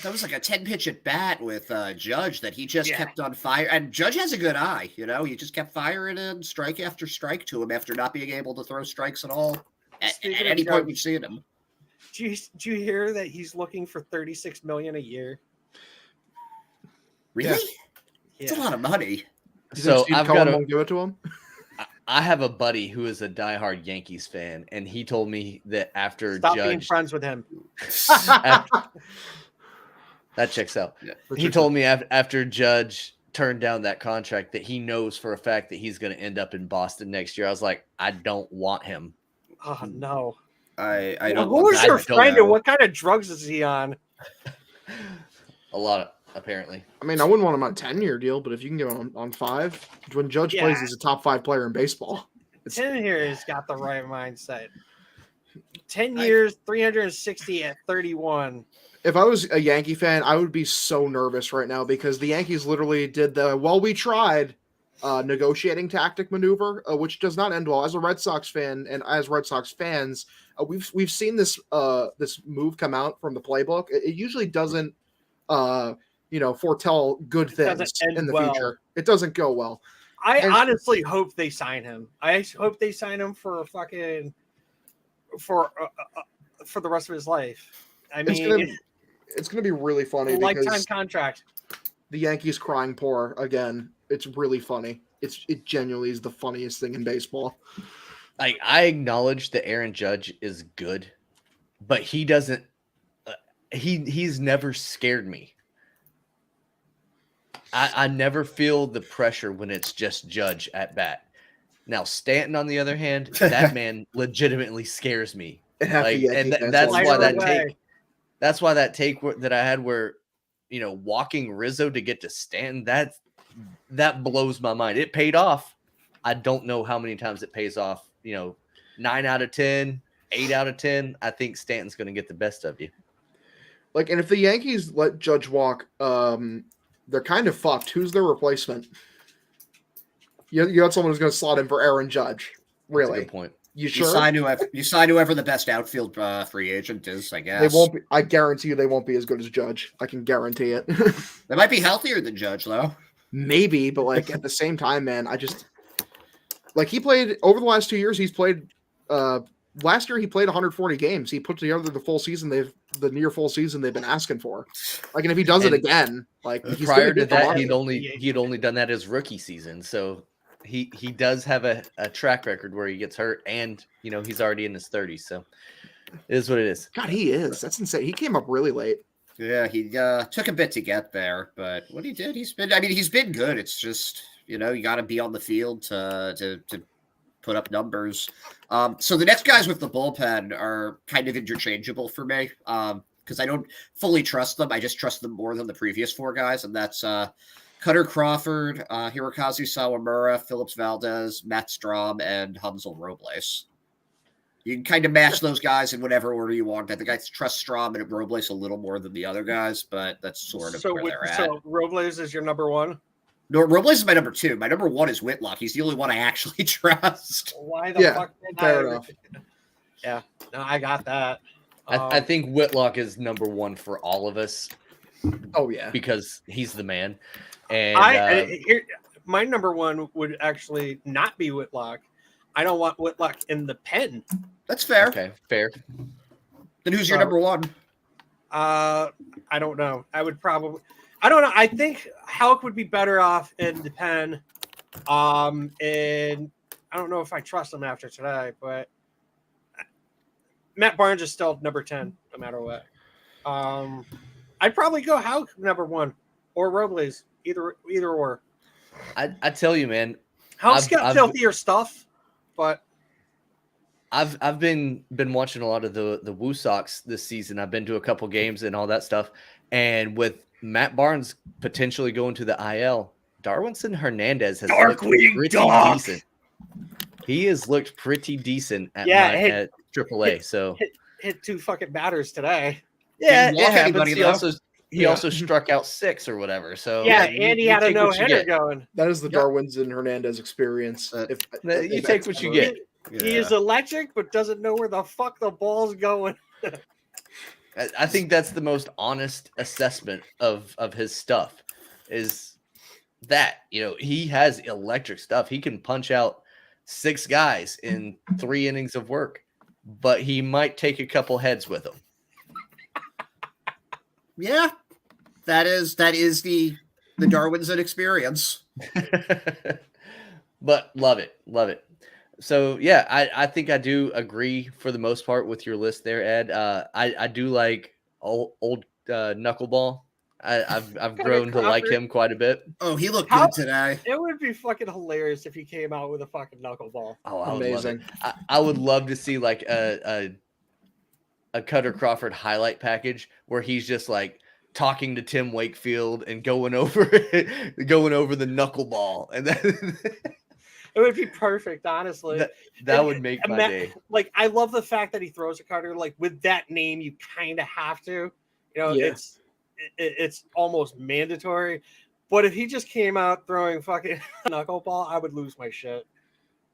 was like a 10-pitch at bat with Judge that he just kept on fire. And Judge has a good eye, he just kept firing in strike after strike to him after not being able to throw strikes at all at any point we've seen him.
Did you hear that he's looking for $36 million a year?
Really? Yeah. It's a lot of money.
So
I've got to give it to him.
I have a buddy who is a diehard Yankees fan, and he told me that after
Stop
Judge
being friends with him.
That checks out.
Yeah.
He told me after Judge turned down that contract that he knows for a fact that he's going to end up in Boston next year. I was like, I don't want him.
Oh no.
I don't.
Who is your friend and what kind of drugs is he on?
A lot, apparently.
I mean, I wouldn't want him on a 10-year deal, but if you can get him on 5, when Judge plays, he's a top 5 player in baseball.
10 years got the right mindset. 10 years, 360 at 31.
If I was a Yankee fan, I would be so nervous right now because the Yankees literally did we tried. negotiating tactic maneuver, which does not end well. As a Red Sox fan and as Red Sox fans, we've seen this this move come out from the playbook. It usually doesn't foretell good things in the future. It doesn't go well.
I honestly hope they sign him. I hope they sign him for fucking for the rest of his life. I mean,
it's gonna be really funny.
Lifetime contract.
The Yankees crying poor again. It's really funny. It genuinely is the funniest thing in baseball.
I acknowledge that Aaron Judge is good, but he doesn't. He's never scared me. I never feel the pressure when it's just Judge at bat. Now Stanton, on the other hand, that man legitimately scares me. That's why that take that I had where, walking Rizzo to get to Stanton, that blows my mind. It paid off. I don't know how many times it pays off. 9 out of 10, 8 out of 10. I think Stanton's going to get the best of you.
And if the Yankees let Judge walk, they're kind of fucked. Who's their replacement? You got someone who's going to slot in for Aaron Judge. Really?
That's a good point.
You sure?
You sign whoever the best outfield free agent is, I guess.
They won't be. I guarantee you they won't be as good as Judge. I can guarantee it.
They might be healthier than Judge, though.
Maybe, but at the same time, man, I just he played over the last 2 years. He's played. Last year he played 140 games. He put together the near full season they've been asking for. And if he does it again,
prior to that, he'd only done that his rookie season. So he does have a track record where he gets hurt, and he's already in his 30s. So it is what it is.
God, he is. That's insane. He came up really late.
Yeah, he took a bit to get there, but what he did, he's been good. It's just you got to be on the field to put up numbers. So the next guys with the bullpen are kind of interchangeable for me because I don't fully trust them. I just trust them more than the previous 4 guys, and that's Cutter Crawford, Hirokazu Sawamura, Phillips Valdez, Matt Strahm, and Hansel Robles. You can kind of match those guys in whatever order you want. I think I trust Strahm and Robles a little more than the other guys, but that's sort of where they're at.
So Robles is your number 1?
No, Robles is my number 2. My number 1 is Whitlock. He's the only one I actually trust.
Why the fuck?
Fair enough.
Yeah, no, I got that.
I think Whitlock is number 1 for all of us.
Oh yeah,
because he's the man. And
my number 1 would actually not be Whitlock. I don't want Whitlock in the pen.
That's fair.
Okay, fair.
Then who's your number 1?
I don't know. I don't know. I think Halk would be better off in the pen. And I don't know if I trust him after today, but Matt Barnes is still number 10, no matter what. I'd probably go Halk number 1 or Robles, either or.
I tell you, man,
Halk's got filthier stuff, but
I've been watching a lot of the Woo Sox this season. I've been to a couple games and all that stuff, and with Matt Barnes potentially going to the IL, Darwinson Hernandez has looked pretty decent. He has looked pretty decent at AAA. So
hit 2 fucking batters today.
Yeah, it happens. He also struck out 6 or whatever. So
and he had a no-hitter going.
That is the Darwinson Hernandez experience.
You take what you get.
He is electric, but doesn't know where the fuck the ball's going.
I think that's the most honest assessment of his stuff is that, he has electric stuff. He can punch out 6 guys in 3 innings of work, but he might take a couple heads with him.
Yeah, that is the Darwinson experience.
But love it. So yeah, I think I do agree for the most part with your list there, Ed. I do like old Knuckleball. I've grown to like him quite a bit.
Oh, he looked good today.
It would be fucking hilarious if he came out with a fucking knuckleball.
Oh, amazing! I would love to see like a Cutter Crawford highlight package where he's just like talking to Tim Wakefield and going over the knuckleball, and then
it would be perfect, honestly.
That would make my day.
Like, I love the fact that he throws a cutter. Like, with that name, you kind of have to. It's almost mandatory. But if he just came out throwing fucking knuckleball, I would lose my shit.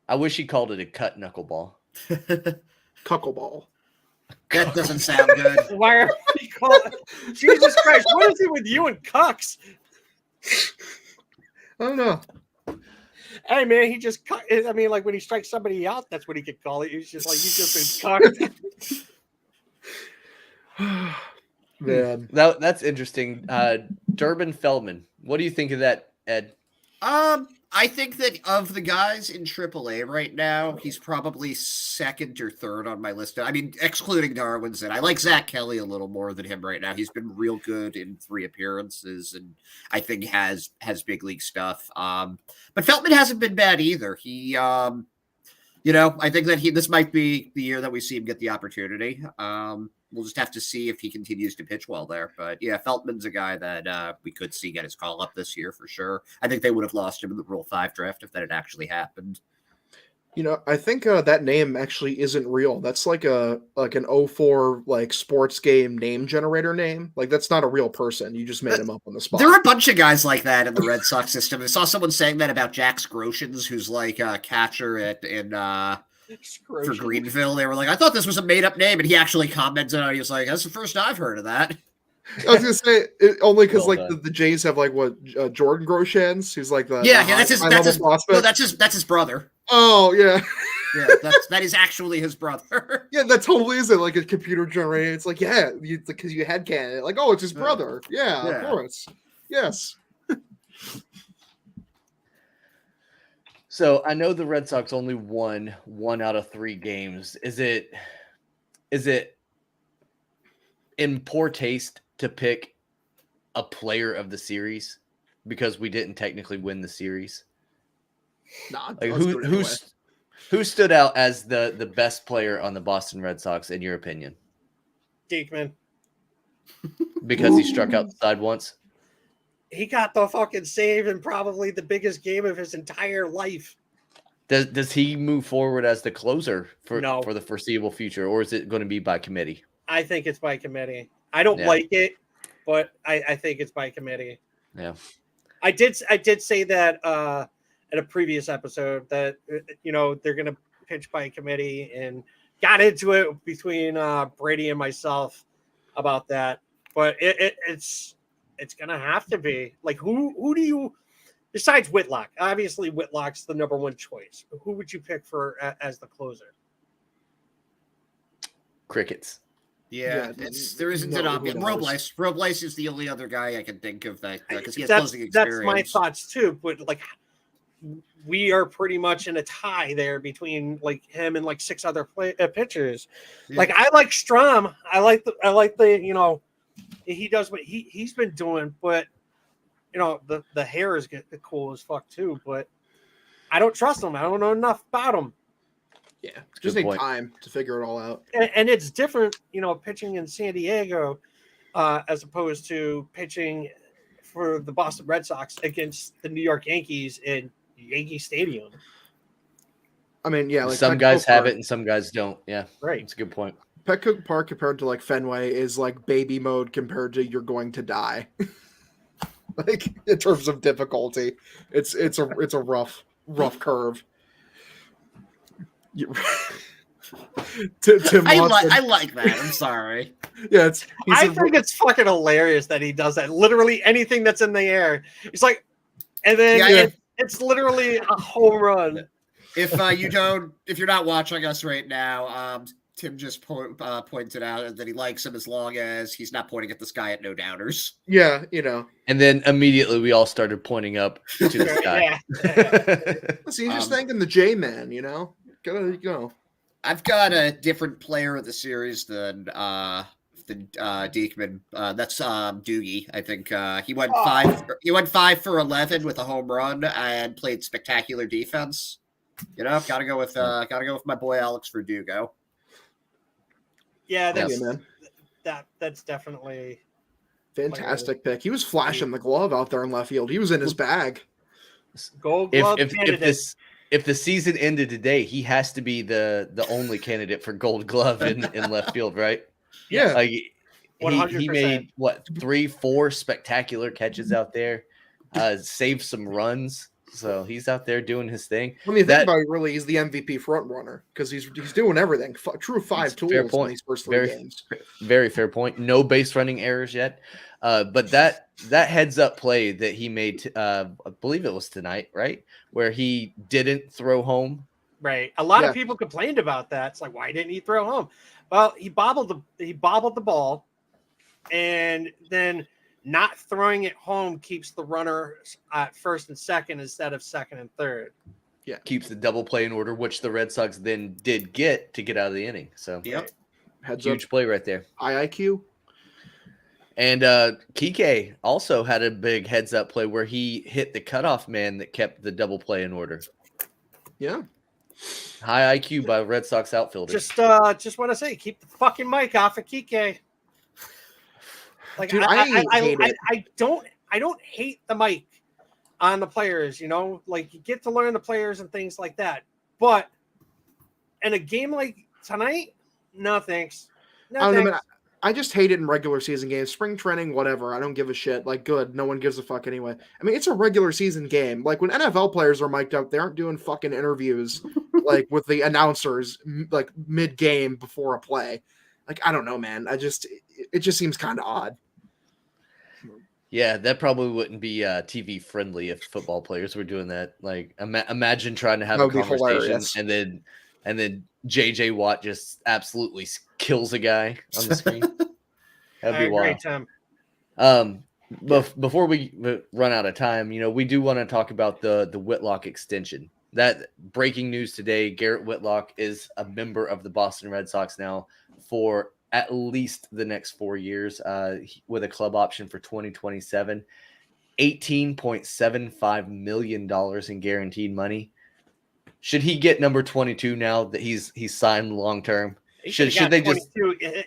I wish he called it a cut knuckleball.
Cuckleball.
That doesn't sound good.
Why are we calling? Jesus Christ! What is it with you and cucks?
I don't know.
Hey man, he just cut. I mean, like when he strikes somebody out, that's what he could call it. He's just like he's just been cucked.
Man,
That's interesting. Durbin Feldman. What do you think of that, Ed?
I think that of the guys in AAA right now, he's probably second or third on my list. I mean, excluding Darwinson. I like Zach Kelly a little more than him right now. He's been real good in 3 appearances, and I think has big league stuff. But Feldman hasn't been bad either. He, I think that this might be the year that we see him get the opportunity. We'll just have to see if he continues to pitch well there. But yeah, Feldman's a guy that we could see get his call up this year for sure. I think they would have lost him in the Rule 5 draft if that had actually happened.
I think that name actually isn't real. That's like an 04 like sports game name generator name. Like that's not a real person. You just made him up on the spot.
There are a bunch of guys like that in the Red Sox system. I saw someone saying that about Jax Groshans, who's like a catcher for Greenville. They were like, I thought this was a made up name, and he actually commented on it. He was like, that's the first I've heard of that.
I was gonna say only because the Jays have like what Jordan Groshans, who's like the
that's his brother.
Oh yeah,
yeah, that is actually his brother.
Yeah, that totally is it. Like a computer generated. It's like because you had candidate. Like it's his brother. Yeah, of course. Yes.
So I know the Red Sox only won 1 out of 3 games. Is it in poor taste to pick a player of the series because we didn't technically win the series?
Nah,
like who stood out as the best player on the Boston Red Sox in your opinion?
Diekman.
Because he struck out the side once?
He got the fucking save in probably the biggest game of his entire life.
Does he move forward as the closer for the foreseeable future, or is it going to be by committee?
I think it's by committee. I don't like it, but I think it's by committee.
Yeah.
I did say that in a previous episode that they're going to pitch by committee, and got into it between Brady and myself about that. But it's going to have to be like who do you, besides Whitlock? Obviously Whitlock's the number 1 choice. Who would you pick for as the closer?
Crickets.
Yeah, there isn't an obvious. Robles is the only other guy I can think of that because he has closing experience. That's my
thoughts too. But like, we are pretty much in a tie there between like him and like 6 other pitchers. Yeah. Like I like Strom. I like the he does what he's been doing, but the hair is cool as fuck too. But I don't trust him. I don't know enough about him.
Yeah, just need time to figure it all out.
And it's different, pitching in San Diego as opposed to pitching for the Boston Red Sox against the New York Yankees in Yankee Stadium.
I mean, yeah, like
some guys have it and some guys don't. Yeah,
right.
That's a good point.
Petco Park compared to like Fenway is like baby mode compared to you're going to die. Like in terms of difficulty, it's a rough curve.
I like that. I'm sorry.
Yeah,
I think it's fucking hilarious that he does that. Literally anything that's in the air, it's like, and then it's literally a home run.
If you're not watching us right now, Tim just pointed out that he likes him as long as he's not pointing at the sky at no downers.
Yeah,
And then immediately we all started pointing up to the sky.
Yeah. See, he's just thanking the J-Man, Gotta.
I've got a different player of the series than Diekman. That's Doogie. I think he went 5. He went 5 for 11 with a home run and played spectacular defense. Gotta go with my boy Alex Verdugo.
Yeah, that's definitely
fantastic pick. He was flashing the glove out there in left field. He was in his bag.
Gold glove
if the season ended today, he has to be the only candidate for Gold Glove in left field, right?
Yeah.
He made 3-4 spectacular catches out there. saved some runs. So he's out there doing his thing.
When you think about it, really, he's the MVP front runner because he's doing everything. True 5 tools in these first 3 games.
Very fair point. No base running errors yet. But that heads up play that he made, I believe it was tonight, right? Where he didn't throw home.
Right. A lot of people complained about that. It's like, why didn't he throw home? Well, he bobbled the ball, and then not throwing it home keeps the runner at first and second instead of second and third.
Yeah, keeps the double play in order, which the Red Sox then did get to get out of the inning. So, huge play right there.
IIQ.
And Kike also had a big heads up play where he hit the cutoff man that kept the double play in order.
Yeah.
High IQ by Red Sox outfielder.
Just want to say, keep the fucking mic off of Kike. Like,
dude,
I don't hate the mic on the players, like you get to learn the players and things like that. But in a game like tonight, no thanks.
I don't know, man. I just hate it in regular season games, spring training, whatever. I don't give a shit. Like, good. No one gives a fuck anyway. I mean, it's a regular season game. Like, when NFL players are mic'd up, they aren't doing fucking interviews like with the announcers like mid-game before a play. Like, I don't know, man. It just seems kind of odd.
Yeah, that probably wouldn't be TV friendly if football players were doing that. Like, imagine trying to have a conversation and then JJ Watt just absolutely kills a guy on the screen. That'd be wild. Before we run out of time, we do want to talk about the Whitlock extension. That breaking news today: Garrett Whitlock is a member of the Boston Red Sox now for at least the next 4 years, with a club option for 2027, $18.75 million in guaranteed money. Should he get number 22 now that he's signed long term? Should they just?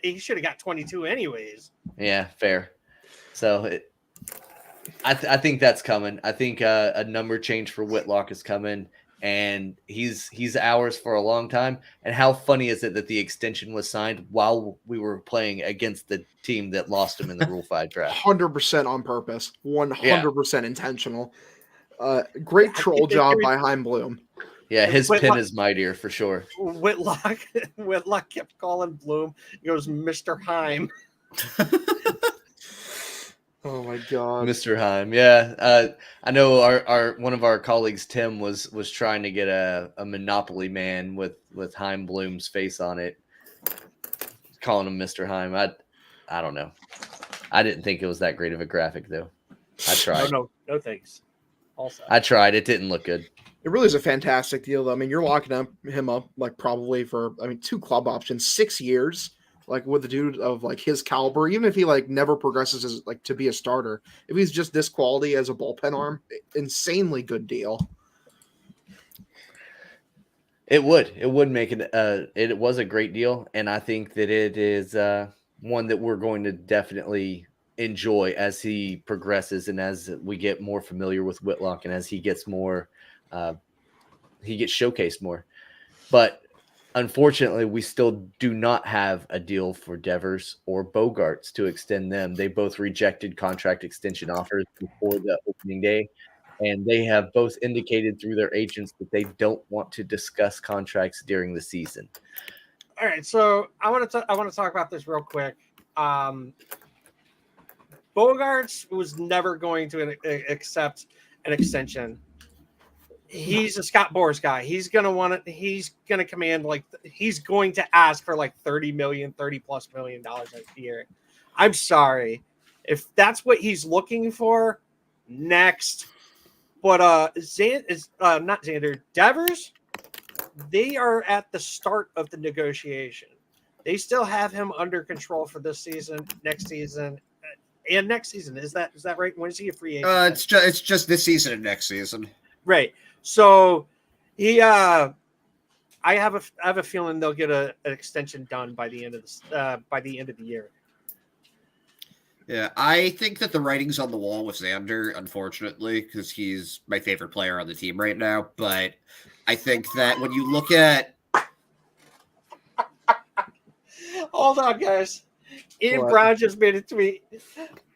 He should have got 22 anyways.
Yeah, fair. So I think that's coming. I think a number change for Whitlock is coming, and he's ours for a long time. And how funny is it that the extension was signed while we were playing against the team that lost him in the Rule 5 draft?
100% on purpose, 100% intentional. Great troll job by Chaim Bloom.
Yeah, his pen is mightier for sure.
Whitlock kept calling Bloom. He goes, Mr. Chaim.
Oh my god,
Mr. Chaim. Yeah, I know our one of our colleagues, Tim, was trying to get a Monopoly man with Chaim Bloom's face on it, calling him Mr. Chaim. I don't know. I didn't think it was that great of a graphic though. I tried.
No thanks. Also,
I tried. It didn't look good.
It really is a fantastic deal, though. I mean, you're locking him up like probably for 2 club options, 6 years, like with a dude of like his caliber. Even if he like never progresses as like to be a starter, if he's just this quality as a bullpen arm, insanely good deal.
It would make it. It was a great deal, and I think that it is one that we're going to definitely enjoy as he progresses and as we get more familiar with Whitlock and as he gets more. He gets showcased more, but unfortunately, we still do not have a deal for Devers or Bogarts to extend them. They both rejected contract extension offers before the opening day, and they have both indicated through their agents that they don't want to discuss contracts during the season.
All right, so I want to talk about this real quick. Bogarts was never going to accept an extension. He's a Scott Boras guy. He's going to command he's going to ask for like $30 plus million a year. I'm sorry. If that's what he's looking for, next. But not Xander, Devers, they are at the start of the negotiation. They still have him under control for this season, next season, and next season. Is that right? When is he a free agent?
It's just this season and next season.
Right. So he, I have a feeling they'll get an extension done by the end of the year.
Yeah, I think that the writing's on the wall with Xander, unfortunately, because he's my favorite player on the team right now. But I think that when you look at,
hold on, guys. Ian Brown just made it to me.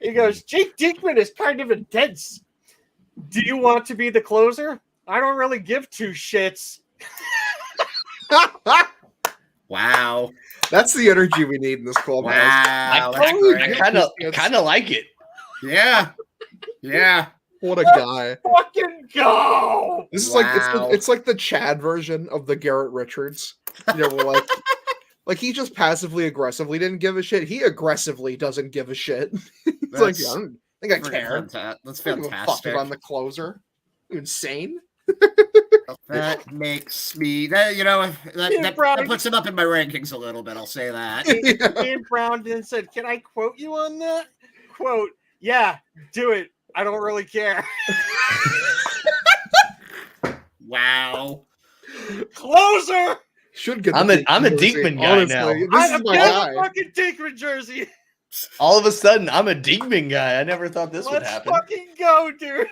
He goes, Jake Diekman is kind of intense. Do you want to be the closer? I don't really give two shits.
Wow.
That's the energy we need in this clubhouse.
Wow.
I kind of like it.
Yeah. Yeah.
What a guy!
Fucking go!
This is
Wow.
it's like the Chad version of the Garrett Richards. We're like he just passively aggressively didn't give a shit. He aggressively doesn't give a shit. It's like I don't think I care.
That's
I don't give a fuck
fantastic.
if I'm the closer. You insane?
That makes me, that puts him up in my rankings a little bit. I'll say that.
Ian Brown then said, "Can I quote you on that?" Quote, "Yeah, do it. I don't really care."
Wow.
Closer.
Should get.
I'm a Diekman guy now.
This is my guy.
Fucking Diekman jersey.
All of a sudden, I'm a Diekman guy. I never thought this would happen.
Let's fucking go, dude.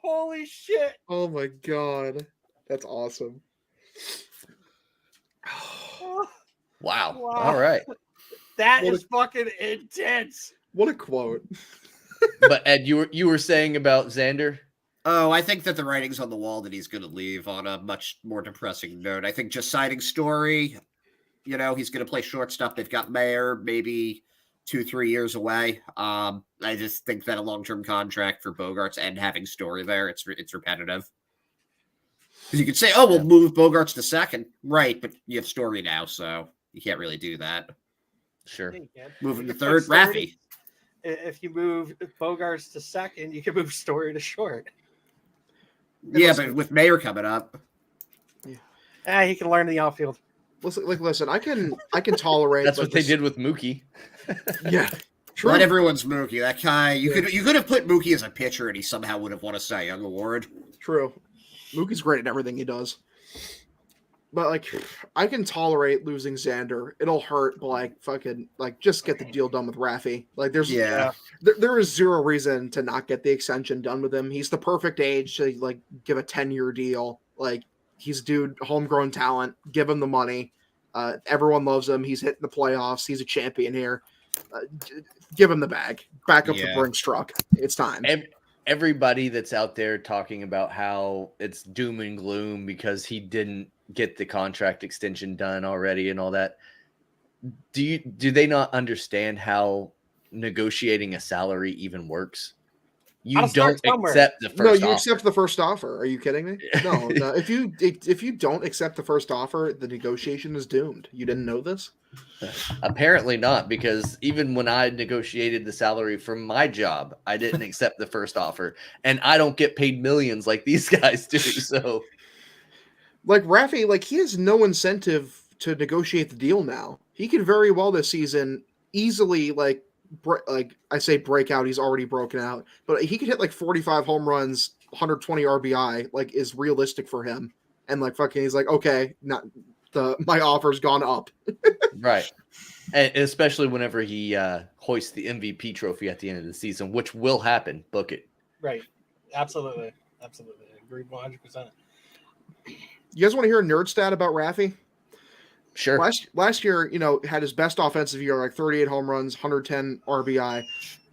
Holy shit.
Oh my god, that's awesome.
Wow.
Wow.
All right.
That is fucking intense.
What a quote.
But Ed, you were saying about Xander?
Oh, I think that the writing's on the wall that he's going to leave on a much more depressing note. I think just signing Story, he's going to play shortstop. They've got Mayer maybe 2-3 years away. I just think that a long-term contract for Bogarts and having Story there, it's repetitive. Because you could say, oh, we'll move Bogarts to second. Right, but you have Story now, so you can't really do that.
Sure.
Move him to third, Raffy.
If you move Bogarts to second, you can move Story to short.
Yeah, but with Mayer coming up.
He can learn the outfield.
Listen, I can tolerate.
That's what they did with Mookie.
Yeah, true.
Not everyone's Mookie. That guy, you could have put Mookie as a pitcher, and he somehow would have won a Cy Young award.
True. Mookie's great at everything he does. But I can tolerate losing Xander. It'll hurt, but just get the deal done with Raffy. There is zero reason to not get the extension done with him. He's the perfect age to give a 10-year deal. He's homegrown talent. Give him the money. Everyone loves him. He's hitting the playoffs. He's a champion here. Give him the bag. Back up the Brinks truck. It's time.
Everybody that's out there talking about how it's doom and gloom because he didn't get the contract extension done already and all that. Do they not understand how negotiating a salary even works? You don't accept the first offer.
No, you accept the first offer. Are you kidding me? No. If you don't accept the first offer, the negotiation is doomed. You didn't know this?
Apparently not, because even when I negotiated the salary for my job, I didn't accept the first offer, and I don't get paid millions like these guys do. So,
Raffy, he has no incentive to negotiate the deal now. He could very well this season easily I say break out. He's already broken out, but he could hit 45 home runs, 120 RBI. Is realistic for him, and he's okay, my offer's gone up.
Right. And especially whenever he hoists the MVP trophy at the end of the season, which will happen. Book it.
Right. Absolutely. I agree 100%.
You guys want to hear a nerd stat about Raffy?
Sure.
Last year, had his best offensive year, 38 home runs, 110 RBI.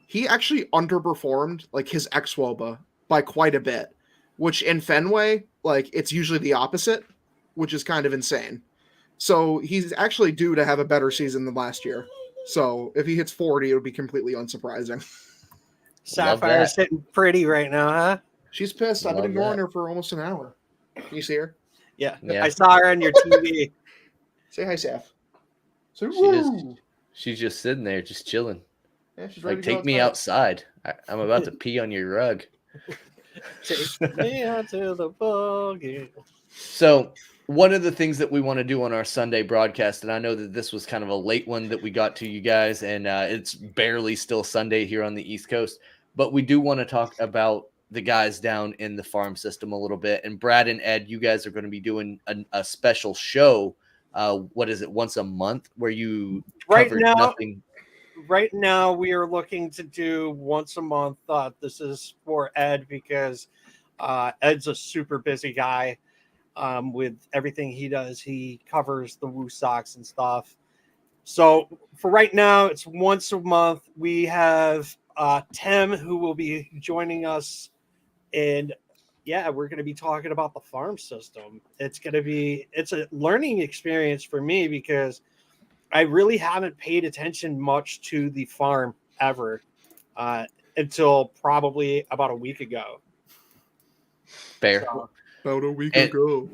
He actually underperformed his ex-WOBA by quite a bit, which in Fenway, it's usually the opposite, which is kind of insane. So he's actually due to have a better season than last year. So if he hits 40, it would be completely unsurprising.
Sapphire's sitting pretty right now, huh?
She's pissed. I've been ignoring her for almost an hour. Can you see her?
Yeah. I saw her on your TV.
Say hi, Saf.
She's just sitting there, just chilling.
Yeah, she's ready to
take
go
me outside. I'm about to pee on your rug.
Take me out to the buggy.
So one of the things that we want to do on our Sunday broadcast, and I know that this was kind of a late one that we got to you guys, and it's barely still Sunday here on the East Coast, but we do want to talk about the guys down in the farm system a little bit. And Brad and Ed, you guys are going to be doing a special show. What is it? Once a month where you cover nothing.
Right now we are looking to do once a month. This is for Ed because Ed's a super busy guy. With everything he does, he covers the Woo Sox and stuff. So for right now, it's once a month. We have Tim, who will be joining us And yeah, we're going to be talking about the farm system. It's a learning experience for me because I really haven't paid attention much to the farm ever until probably about a week ago.
Fair.
So,
About a week ago.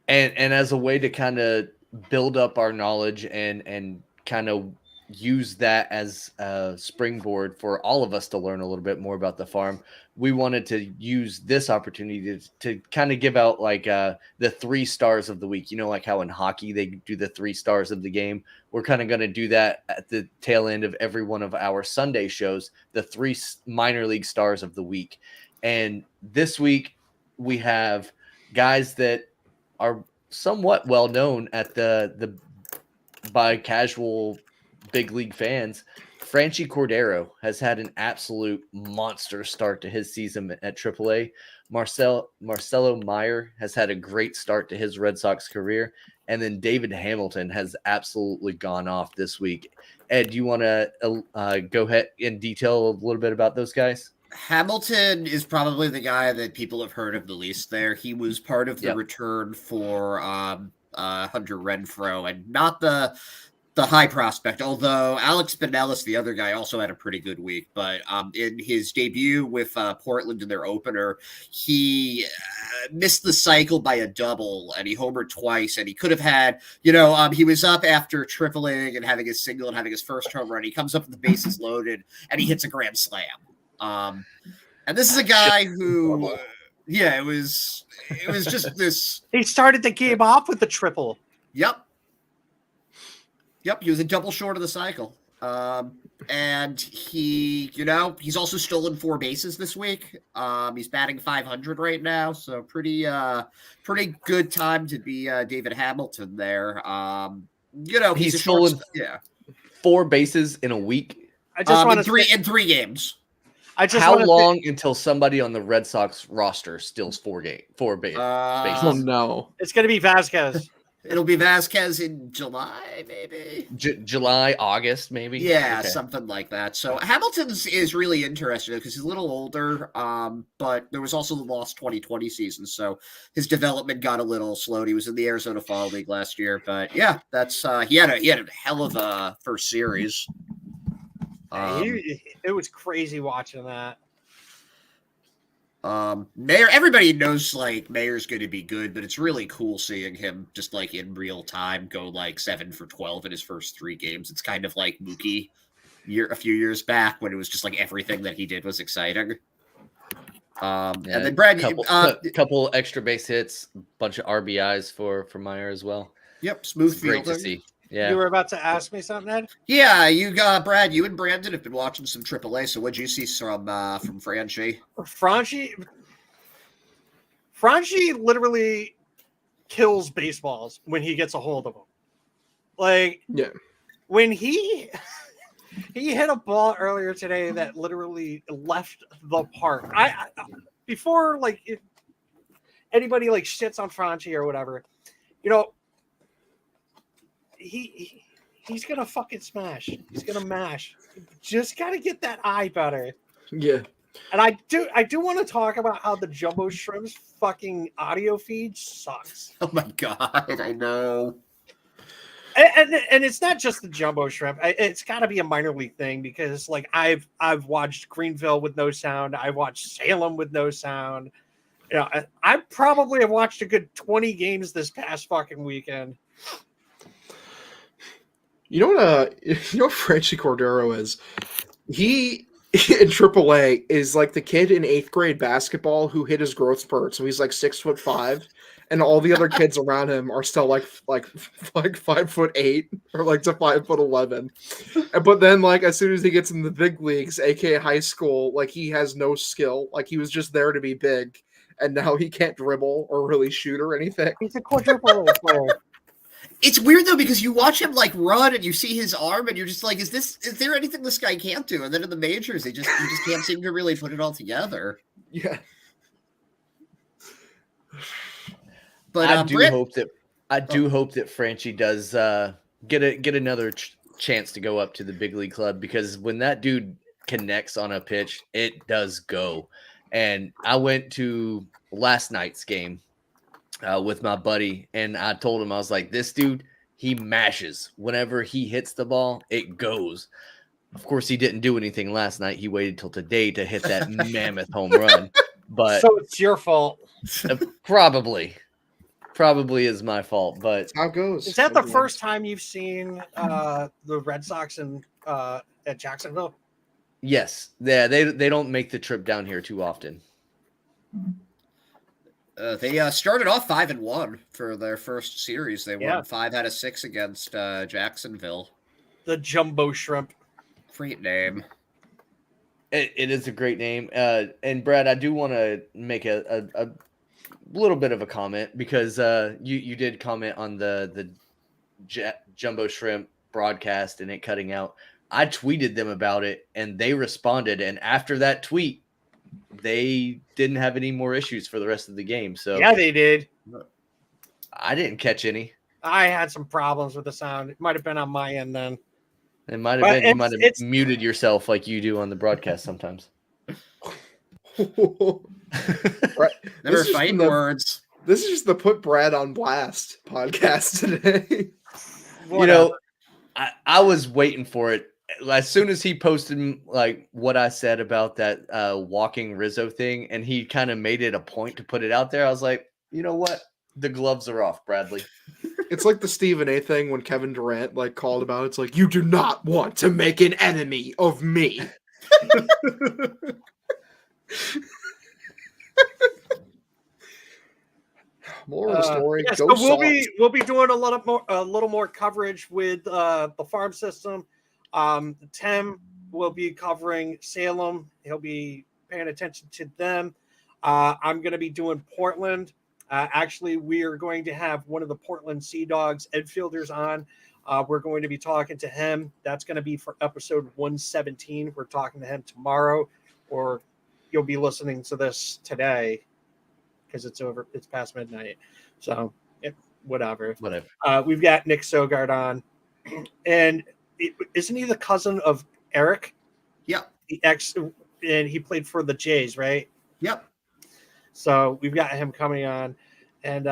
And as a way to kind of build up our knowledge and kind of use that as a springboard for all of us to learn a little bit more about the farm, we wanted to use this opportunity to kind of give out like the 3 stars of the week. You know, like how in hockey they do the 3 stars of the game. We're kind of going to do that at the tail end of every one of our Sunday shows, the 3 minor league stars of the week. And this week we have guys that are somewhat well known at the by casual big league fans. Franchy Cordero has had an absolute monster start to his season at AAA. Marcelo Meyer has had a great start to his Red Sox career. And then David Hamilton has absolutely gone off this week. Ed, do you want to go ahead and detail a little bit about those guys?
Hamilton is probably the guy that people have heard of the least there. He was part of the return for Hunter Renfroe, and not the high prospect, although Alex Binelas, the other guy, also had a pretty good week. But in his debut with Portland in their opener, he missed the cycle by a double, and he homered twice, and he could have had, he was up after tripling and having his single and having his first home run. He comes up with the bases loaded, and he hits a grand slam. And this is a guy who, it was just this.
He started the game off with the triple.
Yep, he was a double short of the cycle. And he's also stolen 4 bases this week. He's batting .500 right now, so pretty good time to be David Hamilton there. He's stolen
4 bases in a week.
I just want to
in 3 games.
How long until somebody on the Red Sox roster steals 4 bases?
Oh no,
it's going to be Vasquez.
It'll be Vasquez in July, maybe.
July, August, maybe.
Yeah, something like that. So Hamilton's is really interesting because he's a little older, but there was also the lost 2020 season, so his development got a little slowed. He was in the Arizona Fall League last year, but yeah, that's he had a hell of a first series.
It was crazy watching that.
Mayer, everybody knows like Mayer's going to be good, but it's really cool seeing him just like in real time go like 7 for 12 in his first 3 games. It's kind of like Mookie a few years back when it was just like everything that he did was exciting. And then Brad,
couple extra base hits, bunch of RBIs for Meyer as well.
Yep, smooth
fielding. Great to see. Yeah.
You were about to ask me something, Ed?
Yeah, you got Brad. You and Brandon have been watching some AAA. So what'd you see from Franchy?
Franchy literally kills baseballs when he gets a hold of them. Like, when he hit a ball earlier today that literally left the park. Before like anybody like shits on Franchy or whatever, he's gonna fucking smash. He's gonna mash. Just gotta get that eye better.
Yeah.
And I do want to talk about how the Jumbo Shrimp's fucking audio feed sucks.
Oh my god, I know.
And it's not just the Jumbo Shrimp. It's got to be a minor league thing because like I've watched Greenville with no sound. I've watched Salem with no sound. I probably have watched a good 20 games this past fucking weekend.
You know what Franchy Cordero is? He in AAA is like the kid in 8th grade basketball who hit his growth spurt. So he's like 6'5", and all the other kids around him are still like 5'8" or like to 5'11". But then like as soon as he gets in the big leagues, aka high school, like he has no skill. Like he was just there to be big, and now he can't dribble or really shoot or anything.
He's a quadruple player.
It's weird though because you watch him like run and you see his arm and you're just like, is there anything this guy can't do? And then in the majors, he just can't seem to really put it all together.
Yeah.
But
I do hope that Franchy does get another chance to go up to the big league club, because when that dude connects on a pitch, it does go. And I went to last night's game with my buddy, and I told him, I was like, this dude, he mashes. Whenever he hits the ball, it goes. Of course, he didn't do anything last night. He waited till today to hit that mammoth home run. But
so it's your fault.
Probably is my fault. But
That's how it goes.
Is that the first time you've seen the Red Sox at Jacksonville?
yes, yeah, they don't make the trip down here too often.
They started off 5-1 for their first series. They won 5 out of 6 against Jacksonville.
The Jumbo Shrimp.
Great name.
It is a great name. And Brad, I do want to make a little bit of a comment because you did comment on the Jumbo Shrimp broadcast and it cutting out. I tweeted them about it and they responded. And after that tweet, they didn't have any more issues for the rest of the game. So
yeah, they did.
I didn't catch any.
I had some problems with the sound. It might have been on my end then.
It might have been. You might have muted yourself like you do on the broadcast sometimes.
Right.
Never fighting words.
This is just the Put Brad on Blast podcast today.
You know, I was waiting for it. As soon as he posted like what I said about that walking Rizzo thing, and he kind of made it a point to put it out there, I was like, you know what? The gloves are off, Bradley.
It's like the Stephen A thing when Kevin Durant like called about it. It's like, you do not want to make an enemy of me. More of the story.
Yeah,
Go
so we'll be doing a little more coverage with the farm system. Tim will be covering Salem. He'll be paying attention to them. I'm going to be doing Portland. Actually, we are going to have one of the Portland Sea Dogs infielders on. We're going to be talking to him. That's going to be for episode 117. We're talking to him tomorrow, or you'll be listening to this today because it's past midnight. So whatever. We've got Nick Sogard on, and isn't he the cousin of Eric?
Yep.
The and he played for the Jays, right?
Yep.
So we've got him coming on, and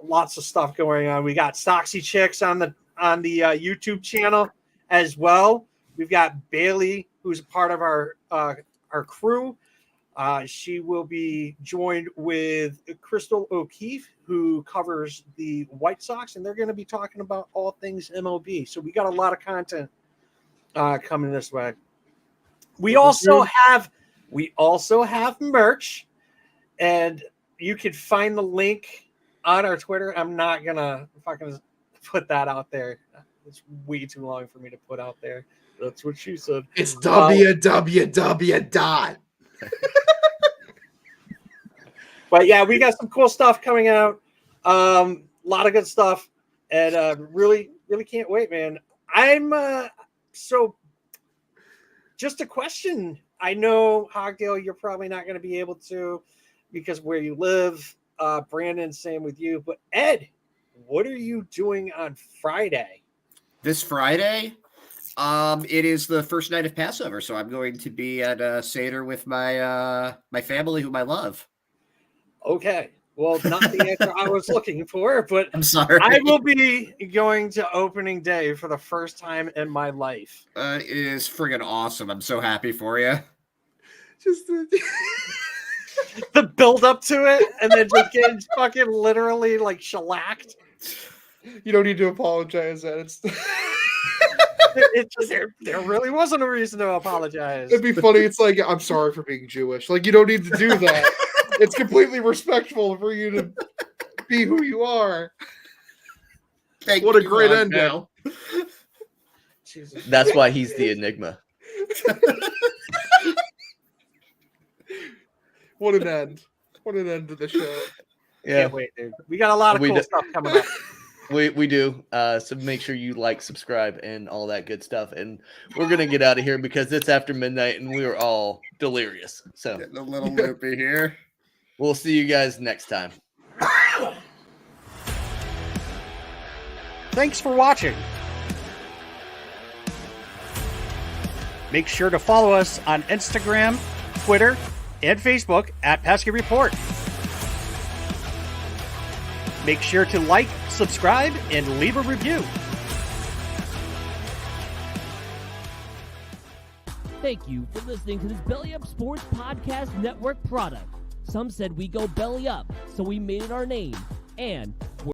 lots of stuff going on. We got Stoxy Chicks on the YouTube channel as well. We've got Bailey, who's a part of our crew. She will be joined with Crystal O'Keefe, who covers the White Sox, and they're going to be talking about all things MLB. So we got a lot of content coming this way. We also have merch. And you can find the link on our Twitter. I'm not going to fucking put that out there. It's way too long for me to put out there. That's what she said.
It's www.
But yeah, we got some cool stuff coming out. A lot of good stuff. And really, really can't wait, man. I'm so just a question. I know, Hogdale, you're probably not going to be able to, because where you live. Brandon, same with you. But Ed, what are you doing on Friday?
This Friday, it is the first night of Passover, so I'm going to be at Seder with my family, whom I love.
Okay, well, not the answer I was looking for, but
I'm sorry.
I will be going to opening day for the first time in my life.
It is friggin' awesome. I'm so happy for you.
Just
the build up to it, and then just getting fucking literally like shellacked.
You don't need to apologize. It's
just, there really wasn't a reason to apologize.
It'd be funny. It's like, I'm sorry for being Jewish. Like, you don't need to do that. It's completely respectful for you to be who you are. What a great end now.
That's why he's the enigma.
What an end. What an end to the show.
Yeah.
Can't wait, dude. We got a lot of cool stuff coming up.
We do. So make sure you like, subscribe, and all that good stuff. And we're going to get out of here because it's after midnight and we are all delirious. So
getting a little loopy here.
We'll see you guys next time.
Thanks for watching. Make sure to follow us on Instagram, Twitter, and Facebook at Pesky Report. Make sure to like, subscribe, and leave a review.
Thank you for listening to this Belly Up Sports Podcast Network product. Some said we go belly up, so we made it our name. And